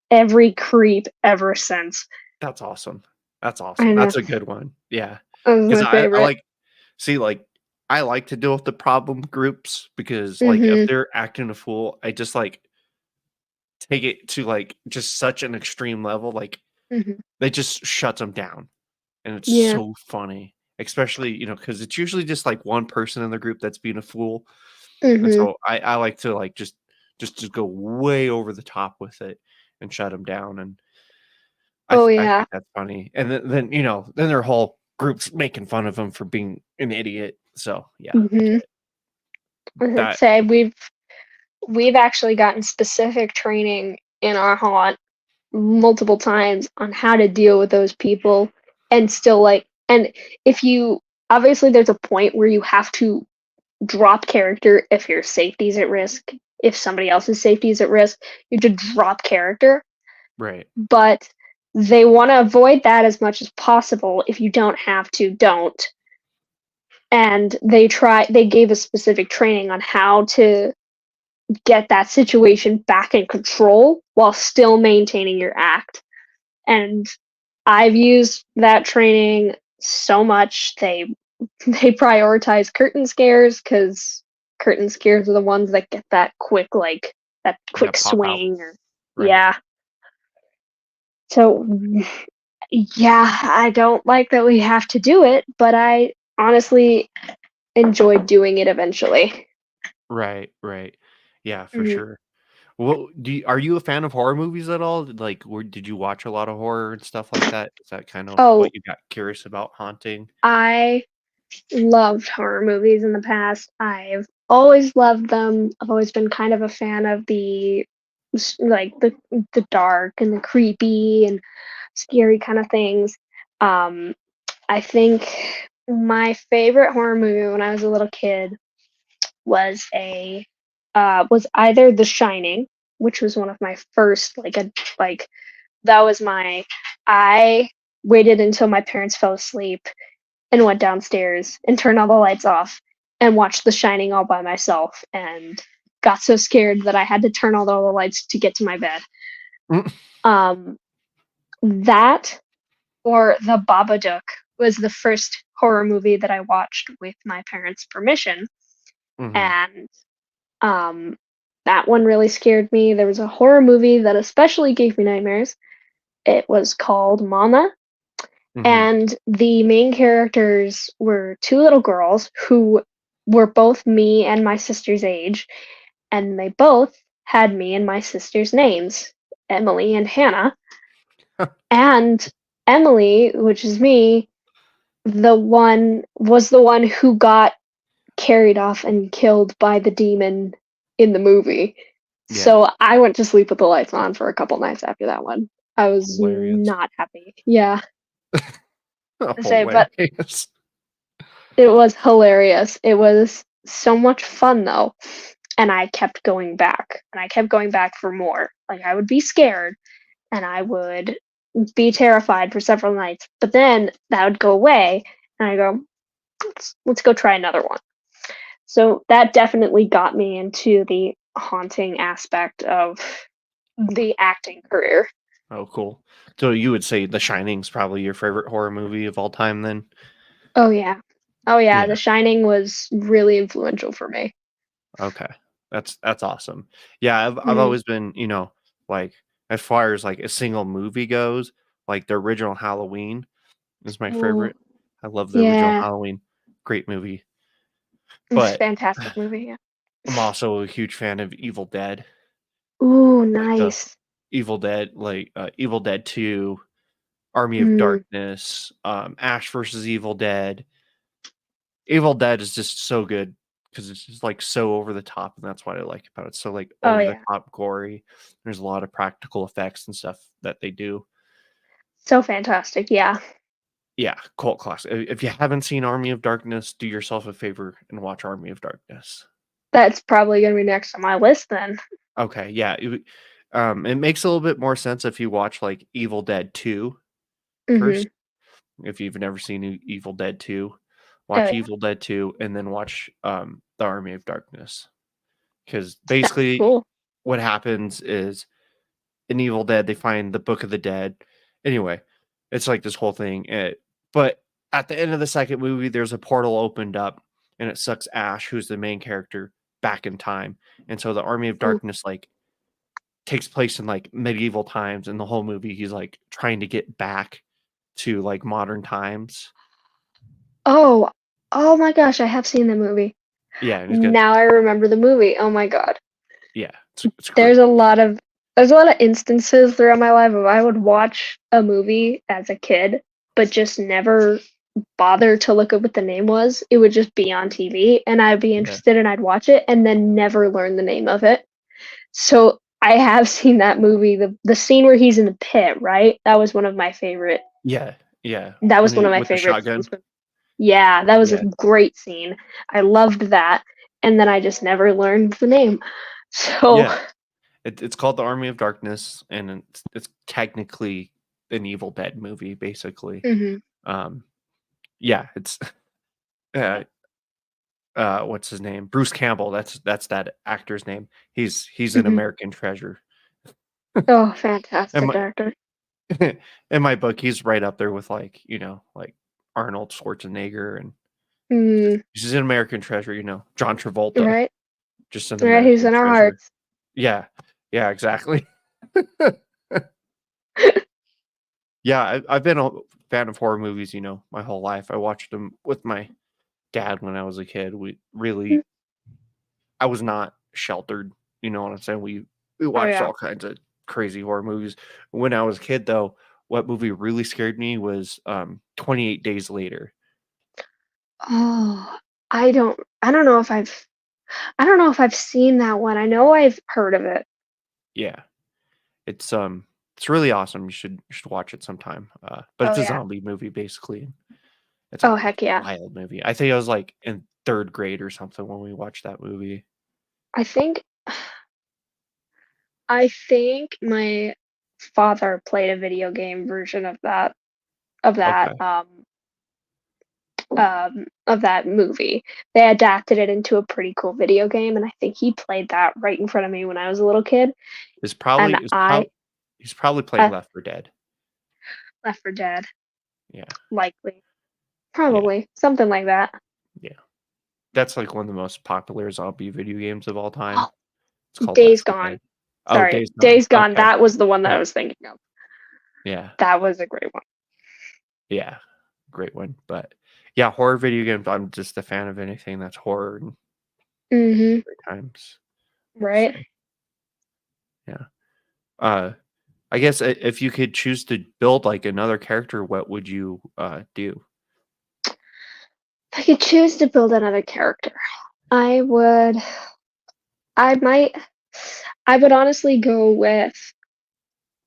Speaker 2: every creep ever since.
Speaker 1: That's awesome. That's
Speaker 2: I
Speaker 1: awesome.
Speaker 2: know.
Speaker 1: That's a good one. Yeah.
Speaker 2: That was
Speaker 1: 'Cause
Speaker 2: my
Speaker 1: I
Speaker 2: favorite.
Speaker 1: like see, like, I like to deal with the problem groups because, like, if
Speaker 2: Mhm.
Speaker 1: they're acting a fool, I just, like, take it to, like, just such an extreme level, like,
Speaker 2: Mhm.
Speaker 1: they just shuts them down, and it's
Speaker 2: Yeah.
Speaker 1: so funny, especially, because it's usually just, like, one person in the group that's being a fool, and
Speaker 2: Mhm.
Speaker 1: so I like to, like, just go way over the top with it and shut them down, and
Speaker 2: Oh,
Speaker 1: I
Speaker 2: yeah.
Speaker 1: think that's funny, and then their whole group's making fun of him for being an idiot, so, yeah, I get
Speaker 2: Mhm.
Speaker 1: it.
Speaker 2: I was gonna
Speaker 1: That
Speaker 2: say we've actually gotten specific training in our haunt multiple times on how to deal with those people and still and if you obviously there's a point where you have to drop character if your safety's at risk, if somebody else's safety is at risk, you have to drop character,
Speaker 1: right.
Speaker 2: but they want to avoid that as much as possible. If you don't have to, don't. And they gave us specific training on how to get that situation back in control while still maintaining your act. And I've used that training so much. They prioritize curtain scares because curtain scares are the ones that get that
Speaker 1: Yeah,
Speaker 2: quick
Speaker 1: pop out.
Speaker 2: swing or
Speaker 1: Right.
Speaker 2: yeah. So yeah, I don't like that we have to do it, but I honestly enjoyed doing it eventually.
Speaker 1: Right, right. Yeah, for
Speaker 2: Mhm.
Speaker 1: sure. Well, are you a fan of horror movies at all? Like, did you watch a lot of horror and stuff like that? Is that kind of
Speaker 2: Oh,
Speaker 1: what you got curious about haunting?
Speaker 2: I loved horror movies in the past. I've always loved them. I've always been kind of a fan of the dark and the creepy and scary kind of things. Um, I think my favorite horror movie when I was a little kid was a was either The Shining, which was one of my first like that was my I waited until my parents fell asleep and went downstairs and turned all the lights off and watched The Shining all by myself and got so scared that I had to turn all the lights to get to my bed.
Speaker 1: Mm.
Speaker 2: Um, that or The Babadook was the first horror movie that I watched with my parents' permission,
Speaker 1: Mhm,
Speaker 2: and um, that one really scared me. There was a horror movie that especially gave me nightmares. It was called Mama,
Speaker 1: mhm.
Speaker 2: and the main characters were 2 little girls who were both me and my sister's age, and they both had me and my sister's names, Emily and Hannah. And Emily, which is me, the one who got carried off and killed by the demon in the movie.
Speaker 1: Yeah,
Speaker 2: So I went to sleep with the lights on for a couple nights after that one. I was
Speaker 1: hilarious.
Speaker 2: not happy. Yeah. But
Speaker 1: Hilarious.
Speaker 2: it was hilarious. It was so much fun though. And I kept going back. And I kept going back for more. Like I would be scared and I would be terrified for several nights. But then that would go away and I go, let's go try another one. So that definitely got me into the haunting aspect of the acting career.
Speaker 1: Oh, cool. So you would say The Shining's probably your favorite horror movie of all time then?
Speaker 2: Oh yeah. Oh, yeah,
Speaker 1: Yeah.
Speaker 2: The Shining was really influential for me.
Speaker 1: Okay. That's awesome. Yeah, I've
Speaker 2: Mhm.
Speaker 1: always been, like, as far as, like, a single movie goes, like, the original Halloween is my
Speaker 2: Ooh,
Speaker 1: favorite. I love the original
Speaker 2: yeah.
Speaker 1: Halloween. Great movie.
Speaker 2: It's a
Speaker 1: But
Speaker 2: fantastic movie, yeah.
Speaker 1: I'm also a huge fan of Evil Dead,
Speaker 2: Ooh,
Speaker 1: like the
Speaker 2: nice.
Speaker 1: Evil Dead 2, Army of
Speaker 2: Mm.
Speaker 1: Darkness, Ash versus Evil Dead. Evil Dead is just so good because it's just, like, so over the top, and that's what I like about it. It's so, like,
Speaker 2: Oh,
Speaker 1: over the
Speaker 2: yeah.
Speaker 1: top gory. There's a lot of practical effects and stuff that they do.
Speaker 2: So fantastic, yeah.
Speaker 1: Yeah, cult classic. If you haven't seen Army of Darkness, do yourself a favor and watch Army of Darkness.
Speaker 2: That's probably gonna be next on my list then.
Speaker 1: Okay, yeah, it makes a little bit more sense if you watch, like, Evil Dead 2
Speaker 2: Mhm.
Speaker 1: first. If you've never seen Evil Dead 2,
Speaker 2: Oh,
Speaker 1: watch
Speaker 2: yeah.
Speaker 1: Evil Dead 2 and then watch, The Army of Darkness. Because
Speaker 2: Sounds
Speaker 1: basically
Speaker 2: cool.
Speaker 1: what happens is in Evil Dead, they find the Book of the Dead. Anyway, it's like this whole thing, but at the end of the second movie, there's a portal opened up, and it sucks Ash, who's the main character, back in time, and so the Army of
Speaker 2: Ooh.
Speaker 1: Darkness, like, takes place in, like, medieval times, and the whole movie, he's, like, trying to get back to, like, modern times.
Speaker 2: Oh, oh my gosh, I have seen the movie.
Speaker 1: Yeah, and he's good.
Speaker 2: Now I remember the movie, oh my god.
Speaker 1: Yeah, it's
Speaker 2: There's
Speaker 1: great.
Speaker 2: a lot of there's a lot of instances throughout my life of I would watch a movie as a kid, but just never bother to look up what the name was. It would just be on TV, and I'd be
Speaker 1: Yeah.
Speaker 2: interested and I'd watch it and then never learn the name of it. So, I have seen that movie, the scene where he's in the pit, right?
Speaker 1: Yeah, yeah,
Speaker 2: That
Speaker 1: when
Speaker 2: was one
Speaker 1: he
Speaker 2: of my
Speaker 1: with the
Speaker 2: favorite
Speaker 1: shotgun.
Speaker 2: scenes from. Yeah, that was a
Speaker 1: Yeah,
Speaker 2: great scene. I loved that, and then I just never learned the name. So.
Speaker 1: yeah. It's called The Army of Darkness, and it's technically an Evil Dead movie, basically.
Speaker 2: Mhm,
Speaker 1: Um, yeah, it's uh, what's his name? Bruce Campbell. That's that actor's name. He's an
Speaker 2: mhm.
Speaker 1: American treasure.
Speaker 2: Oh,
Speaker 1: In
Speaker 2: fantastic
Speaker 1: my
Speaker 2: actor.
Speaker 1: in my book, he's right up there with, like, like Arnold Schwarzenegger, and
Speaker 2: Mm,
Speaker 1: he's an American treasure. John Travolta,
Speaker 2: right,
Speaker 1: just an
Speaker 2: right, he's
Speaker 1: American
Speaker 2: in our
Speaker 1: treasure.
Speaker 2: hearts.
Speaker 1: Yeah, yeah, exactly. Yeah, I've been a fan of horror movies, my whole life. I watched them with my dad when I was a kid. I was not sheltered, you know what I'm saying? We
Speaker 2: Oh,
Speaker 1: watched
Speaker 2: yeah.
Speaker 1: all kinds of crazy horror movies. When I was a kid, though, what movie really scared me was 28 Days Later.
Speaker 2: Oh, I don't know if I've seen that one. I know I've heard of it.
Speaker 1: Yeah, it's really awesome. You should watch it sometime. But
Speaker 2: Oh,
Speaker 1: it's a
Speaker 2: yeah.
Speaker 1: zombie movie basically. It's a
Speaker 2: Oh, heck yeah.
Speaker 1: wild movie. I think I was like in third grade or something when we watched that movie.
Speaker 2: I think I think my father played a video game version of that,
Speaker 1: Okay.
Speaker 2: of that movie. They adapted it into a pretty cool video game, and I think he played that right in front of me when I was a little kid,
Speaker 1: Is
Speaker 2: and
Speaker 1: probably is prob he's probably playing
Speaker 2: uh,
Speaker 1: Left 4 Dead.
Speaker 2: Left for Dead,
Speaker 1: Yeah,
Speaker 2: likely.
Speaker 1: yeah,
Speaker 2: Probably, something like that.
Speaker 1: yeah. That's, like, one of the most popular zombie video games of all
Speaker 2: Oh,
Speaker 1: time. It's called
Speaker 2: Days
Speaker 1: Left 4
Speaker 2: Gone.
Speaker 1: Dead. Oh,
Speaker 2: Sorry,
Speaker 1: Days Gone.
Speaker 2: Days Gone,
Speaker 1: Okay.
Speaker 2: that was the one that
Speaker 1: Yeah,
Speaker 2: I was thinking of.
Speaker 1: yeah,
Speaker 2: That was a great one.
Speaker 1: yeah. Great one, but, yeah, horror video games, I'm just a fan of anything that's horror and
Speaker 2: Mhm,
Speaker 1: great times.
Speaker 2: right?
Speaker 1: So, yeah. Uh, I guess I if you could choose to build, like, another character, what would you, do?
Speaker 2: If I could choose to build another character, I would I might I would honestly go with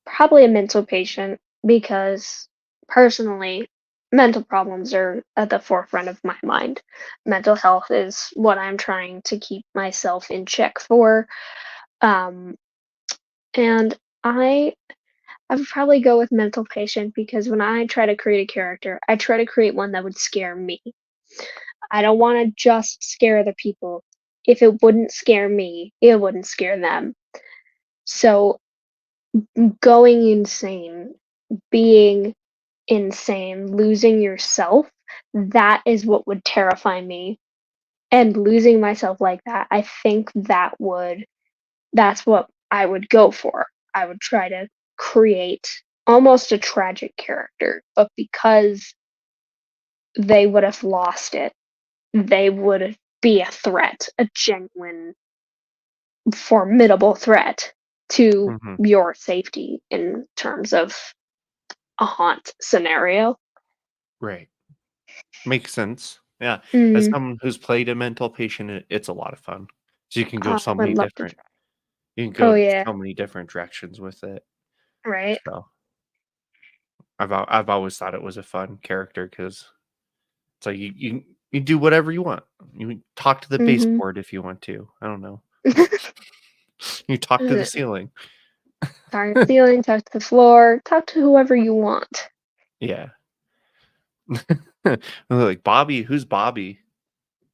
Speaker 2: probably a mental patient because personally, mental problems are at the forefront of my mind. Mental health is what I'm trying to keep myself in check for. Um, and I would probably go with mental patient because when I try to create a character, I try to create one that would scare me. I don't want to just scare the people. If it wouldn't scare me, it wouldn't scare them. So going insane, being insane, losing yourself, that is what would terrify me. And losing myself like that, I think that's what I would go for. I would try to create almost a tragic character, but because they would have lost it, they would be a threat, a genuine, formidable threat to
Speaker 1: Mhm.
Speaker 2: your safety in terms of a haunt scenario.
Speaker 1: Right. Makes sense. Yeah. As
Speaker 2: Mhm.
Speaker 1: someone who's played a mental patient, it's a lot of fun. So you can go
Speaker 2: I
Speaker 1: so
Speaker 2: would
Speaker 1: many
Speaker 2: love to
Speaker 1: different
Speaker 2: try.
Speaker 1: you can
Speaker 2: Oh,
Speaker 1: go
Speaker 2: yeah.
Speaker 1: so many different directions with it.
Speaker 2: Right?
Speaker 1: So, I've always thought it was a fun character because it's like you do whatever you want. You talk to the
Speaker 2: Mhm.
Speaker 1: baseboard if you want to. I don't know. You talk to the ceiling.
Speaker 2: Talk to the ceiling, talk to the floor, talk to whoever you want.
Speaker 1: Yeah. And they're like, "Bobby, who's Bobby?"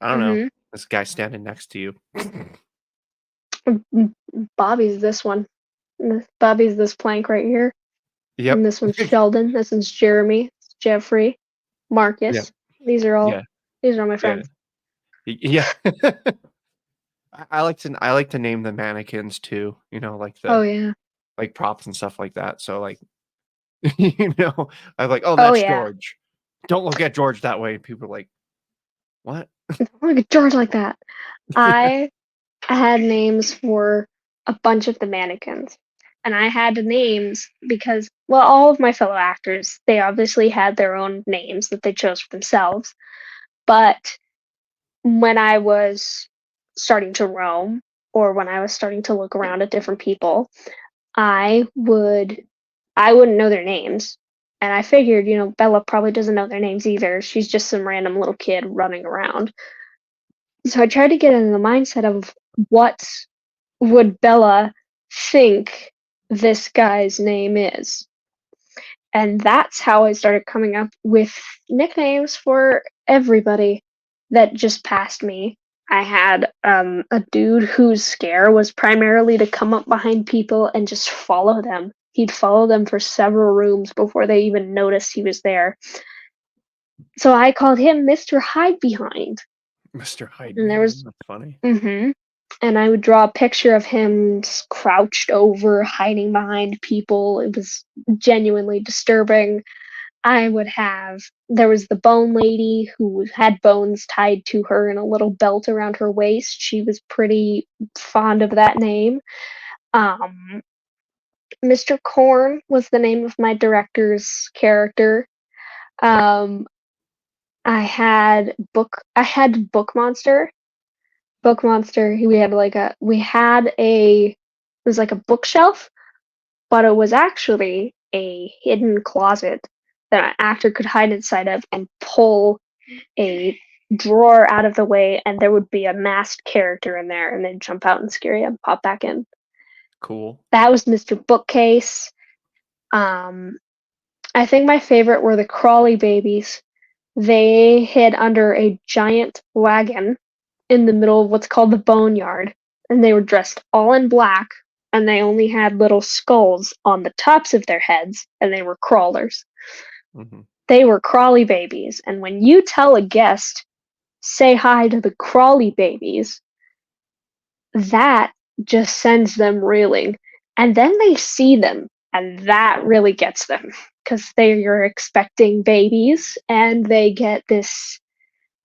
Speaker 1: "I don't know.
Speaker 2: Mhm.
Speaker 1: This guy standing next to you."
Speaker 2: Bobby's this one. Bobby's this plank right here. And
Speaker 1: Yep.
Speaker 2: this one's Sheldon. This one's Jeremy, Jeffrey,
Speaker 1: Yep.
Speaker 2: Marcus. These are all
Speaker 1: Yeah.
Speaker 2: these are my
Speaker 1: Yeah.
Speaker 2: friends.
Speaker 1: Yeah. I like to name the mannequins too, like
Speaker 2: Oh
Speaker 1: the
Speaker 2: yeah.
Speaker 1: like props and stuff like that. So like, I'm like, "Oh,
Speaker 2: Oh
Speaker 1: that's
Speaker 2: yeah.
Speaker 1: George. Don't look at George that way." And people are like, "What?"
Speaker 2: Look at George like that. I had names for a bunch of the mannequins. And I had names because, well, all of my fellow actors, they obviously had their own names that they chose for themselves. But when I was starting to roam, or when I was starting to look around at different people, I would I wouldn't know their names. And I figured, Bella probably doesn't know their names either. She's just some random little kid running around. So I tried to get in the mindset of what would Bella think this guy's name is? And that's how I started coming up with nicknames for everybody that just passed me. I had a dude whose scare was primarily to come up behind people and just follow them. He'd follow them for several rooms before they even noticed he was there. So I called him Mr. Hide Behind.
Speaker 1: Mr. Hyde
Speaker 2: And there
Speaker 1: Behind.
Speaker 2: was
Speaker 1: That's funny.
Speaker 2: mhm. And I would draw a picture of him crouched over, hiding behind people. It was genuinely disturbing. I would have There was the bone lady who had bones tied to her and a little belt around her waist. She was pretty fond of that name. Um, Mr. Corn was the name of my director's character. Um, I had Book Monster. Book Monster, we had a it was like a bookshelf, but it was actually a hidden closet that an actor could hide inside of and pull a drawer out of the way, and there would be a masked character in there, and they'd jump out and scare you and pop back in.
Speaker 1: Cool.
Speaker 2: That was Mr. Bookcase. Um, I think my favorite were the Crawley babies. They hid under a giant wagon in the middle of what's called the boneyard, and they were dressed all in black, and they only had little skulls on the tops of their heads, and they were crawlers.
Speaker 1: Mhm.
Speaker 2: They were Crawley babies, and when you tell a guest, say hi to the Crawley babies, that just sends them reeling. And then they see them, and that really gets them because they are expecting babies, and they get this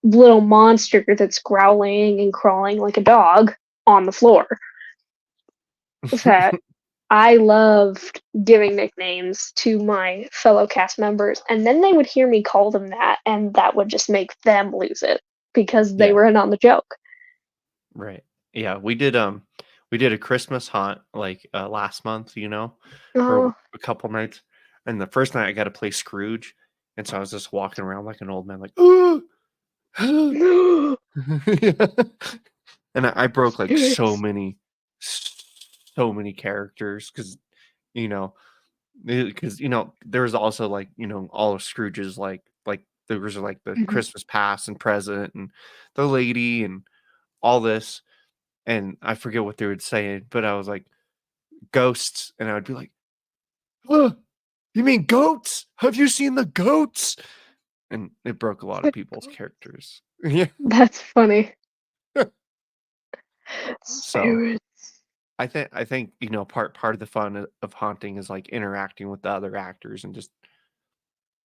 Speaker 2: little monster that's growling and crawling like a dog on the floor. That I loved giving nicknames to my fellow cast members, and then they would hear me call them that, and that would just make them lose it because they
Speaker 1: Yeah.
Speaker 2: were in on the joke.
Speaker 1: Right. Yeah, we did a Christmas haunt, like, last month, for
Speaker 2: Oh,
Speaker 1: a couple nights, and the first night I got to play Scrooge, and so I was just walking around like an old man, like, "Ooh, huh." Yeah. And I broke, like,
Speaker 2: spirits.
Speaker 1: so many characters because you know, there was also, like, all of Scrooge's, there was, like, the
Speaker 2: Mhm.
Speaker 1: Christmas past and present and the lady and all this. And I forget what they would say, but I was like, "Ghosts," and I would be like, "Huh, you mean goats? Have you seen the goats?" and it broke a lot of people's characters. Yeah.
Speaker 2: That's funny.
Speaker 1: So
Speaker 2: Spirits.
Speaker 1: I think part of the fun of haunting is like interacting with the other actors and just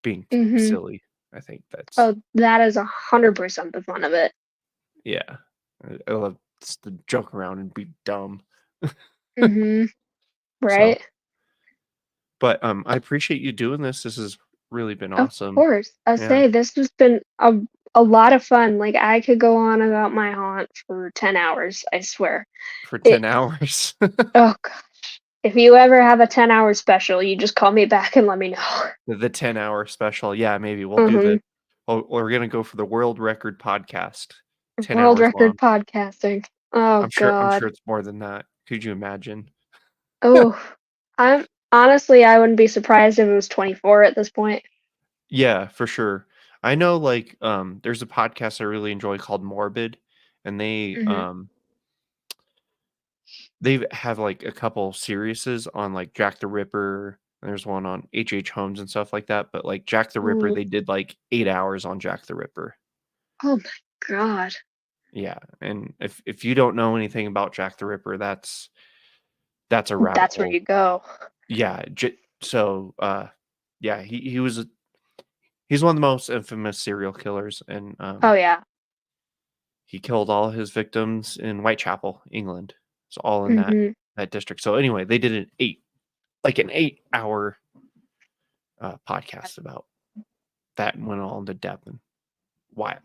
Speaker 1: being
Speaker 2: Mhm.
Speaker 1: silly. I think that's
Speaker 2: Oh, that is 100% the fun of it.
Speaker 1: yeah. I love just to joke around and be dumb.
Speaker 2: Mhm.
Speaker 1: So,
Speaker 2: Right?
Speaker 1: but I appreciate you doing this. This has really been
Speaker 2: Of
Speaker 1: awesome.
Speaker 2: course. I
Speaker 1: Yeah,
Speaker 2: say this has been a lot of fun. Like, I could go on about my haunt for 10 hours, I swear.
Speaker 1: for
Speaker 2: It
Speaker 1: 10 hours.
Speaker 2: Oh gosh. If you ever have a 10-hour special, you just call me back and let me know.
Speaker 1: The 10-hour special. Yeah, maybe we'll do the
Speaker 2: Mhm.
Speaker 1: oh, we're gonna go for the world record podcast. 10
Speaker 2: World
Speaker 1: hours long.
Speaker 2: record podcasting. Oh
Speaker 1: I'm
Speaker 2: god.
Speaker 1: sure it's more than that. Could you imagine?
Speaker 2: Oh, I'm honestly, I wouldn't be surprised if it was 24 at this point.
Speaker 1: Yeah, for sure. I know, like, there's a podcast I really enjoy called Morbid, and
Speaker 2: Mhm.
Speaker 1: they have, like, a couple seriouses on, like, Jack the Ripper, and there's one on H. Holmes and stuff like that, but, like, Jack the Ripper,
Speaker 2: Ooh.
Speaker 1: they did, like, 8 hours on Jack the Ripper.
Speaker 2: Oh my god.
Speaker 1: Yeah, and if you don't know anything about Jack the Ripper, that's a rabbit
Speaker 2: That's where
Speaker 1: hole.
Speaker 2: you go.
Speaker 1: Yeah, so, yeah, he's one of the most infamous serial killers, and,
Speaker 2: Oh yeah.
Speaker 1: he killed all his victims in Whitechapel, England. It's all in
Speaker 2: Mhm.
Speaker 1: that district. So anyway, they did an 8-hour, podcast about that and went all into depth and wild.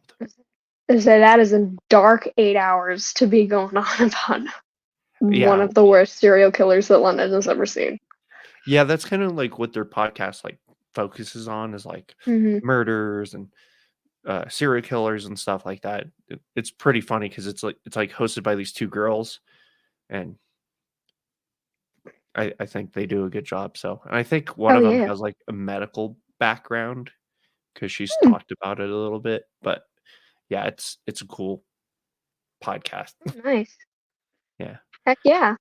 Speaker 2: So that is a dark 8 hours to be going on about one
Speaker 1: Yeah,
Speaker 2: of the worst serial killers that London has ever seen.
Speaker 1: yeah, that's kinda like what their podcast, like, focuses on is, like,
Speaker 2: Mhm.
Speaker 1: murders and, serial killers and stuff like that. It's pretty funny because it's like hosted by these 2 girls, and I think they do a good job, so and I think one
Speaker 2: Oh
Speaker 1: of them
Speaker 2: yeah.
Speaker 1: has, like, a medical background, 'cause she's
Speaker 2: Hmm.
Speaker 1: talked about it a little bit, but yeah, it's a cool podcast.
Speaker 2: Oh, nice.
Speaker 1: Yeah,
Speaker 2: Heck yeah.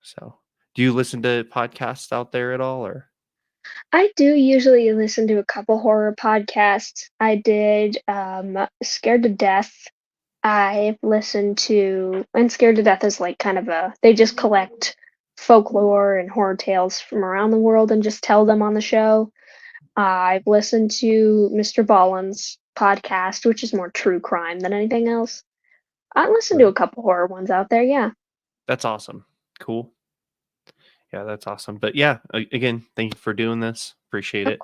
Speaker 1: so do you listen to podcasts out there at all, or
Speaker 2: I do usually listen to a couple horror podcasts. I did Scared to Death. I've listened to, and Scared to Death is like kind of they just collect folklore and horror tales from around the world and just tell them on the show. I've listened to Mr. Ballen's podcast, which is more true crime than anything else. I listened to a
Speaker 1: Right.
Speaker 2: couple horror ones out there, yeah.
Speaker 1: That's awesome. Cool. Yeah, that's awesome, but yeah, a again, thank you for doing this. Appreciate
Speaker 2: Of
Speaker 1: it.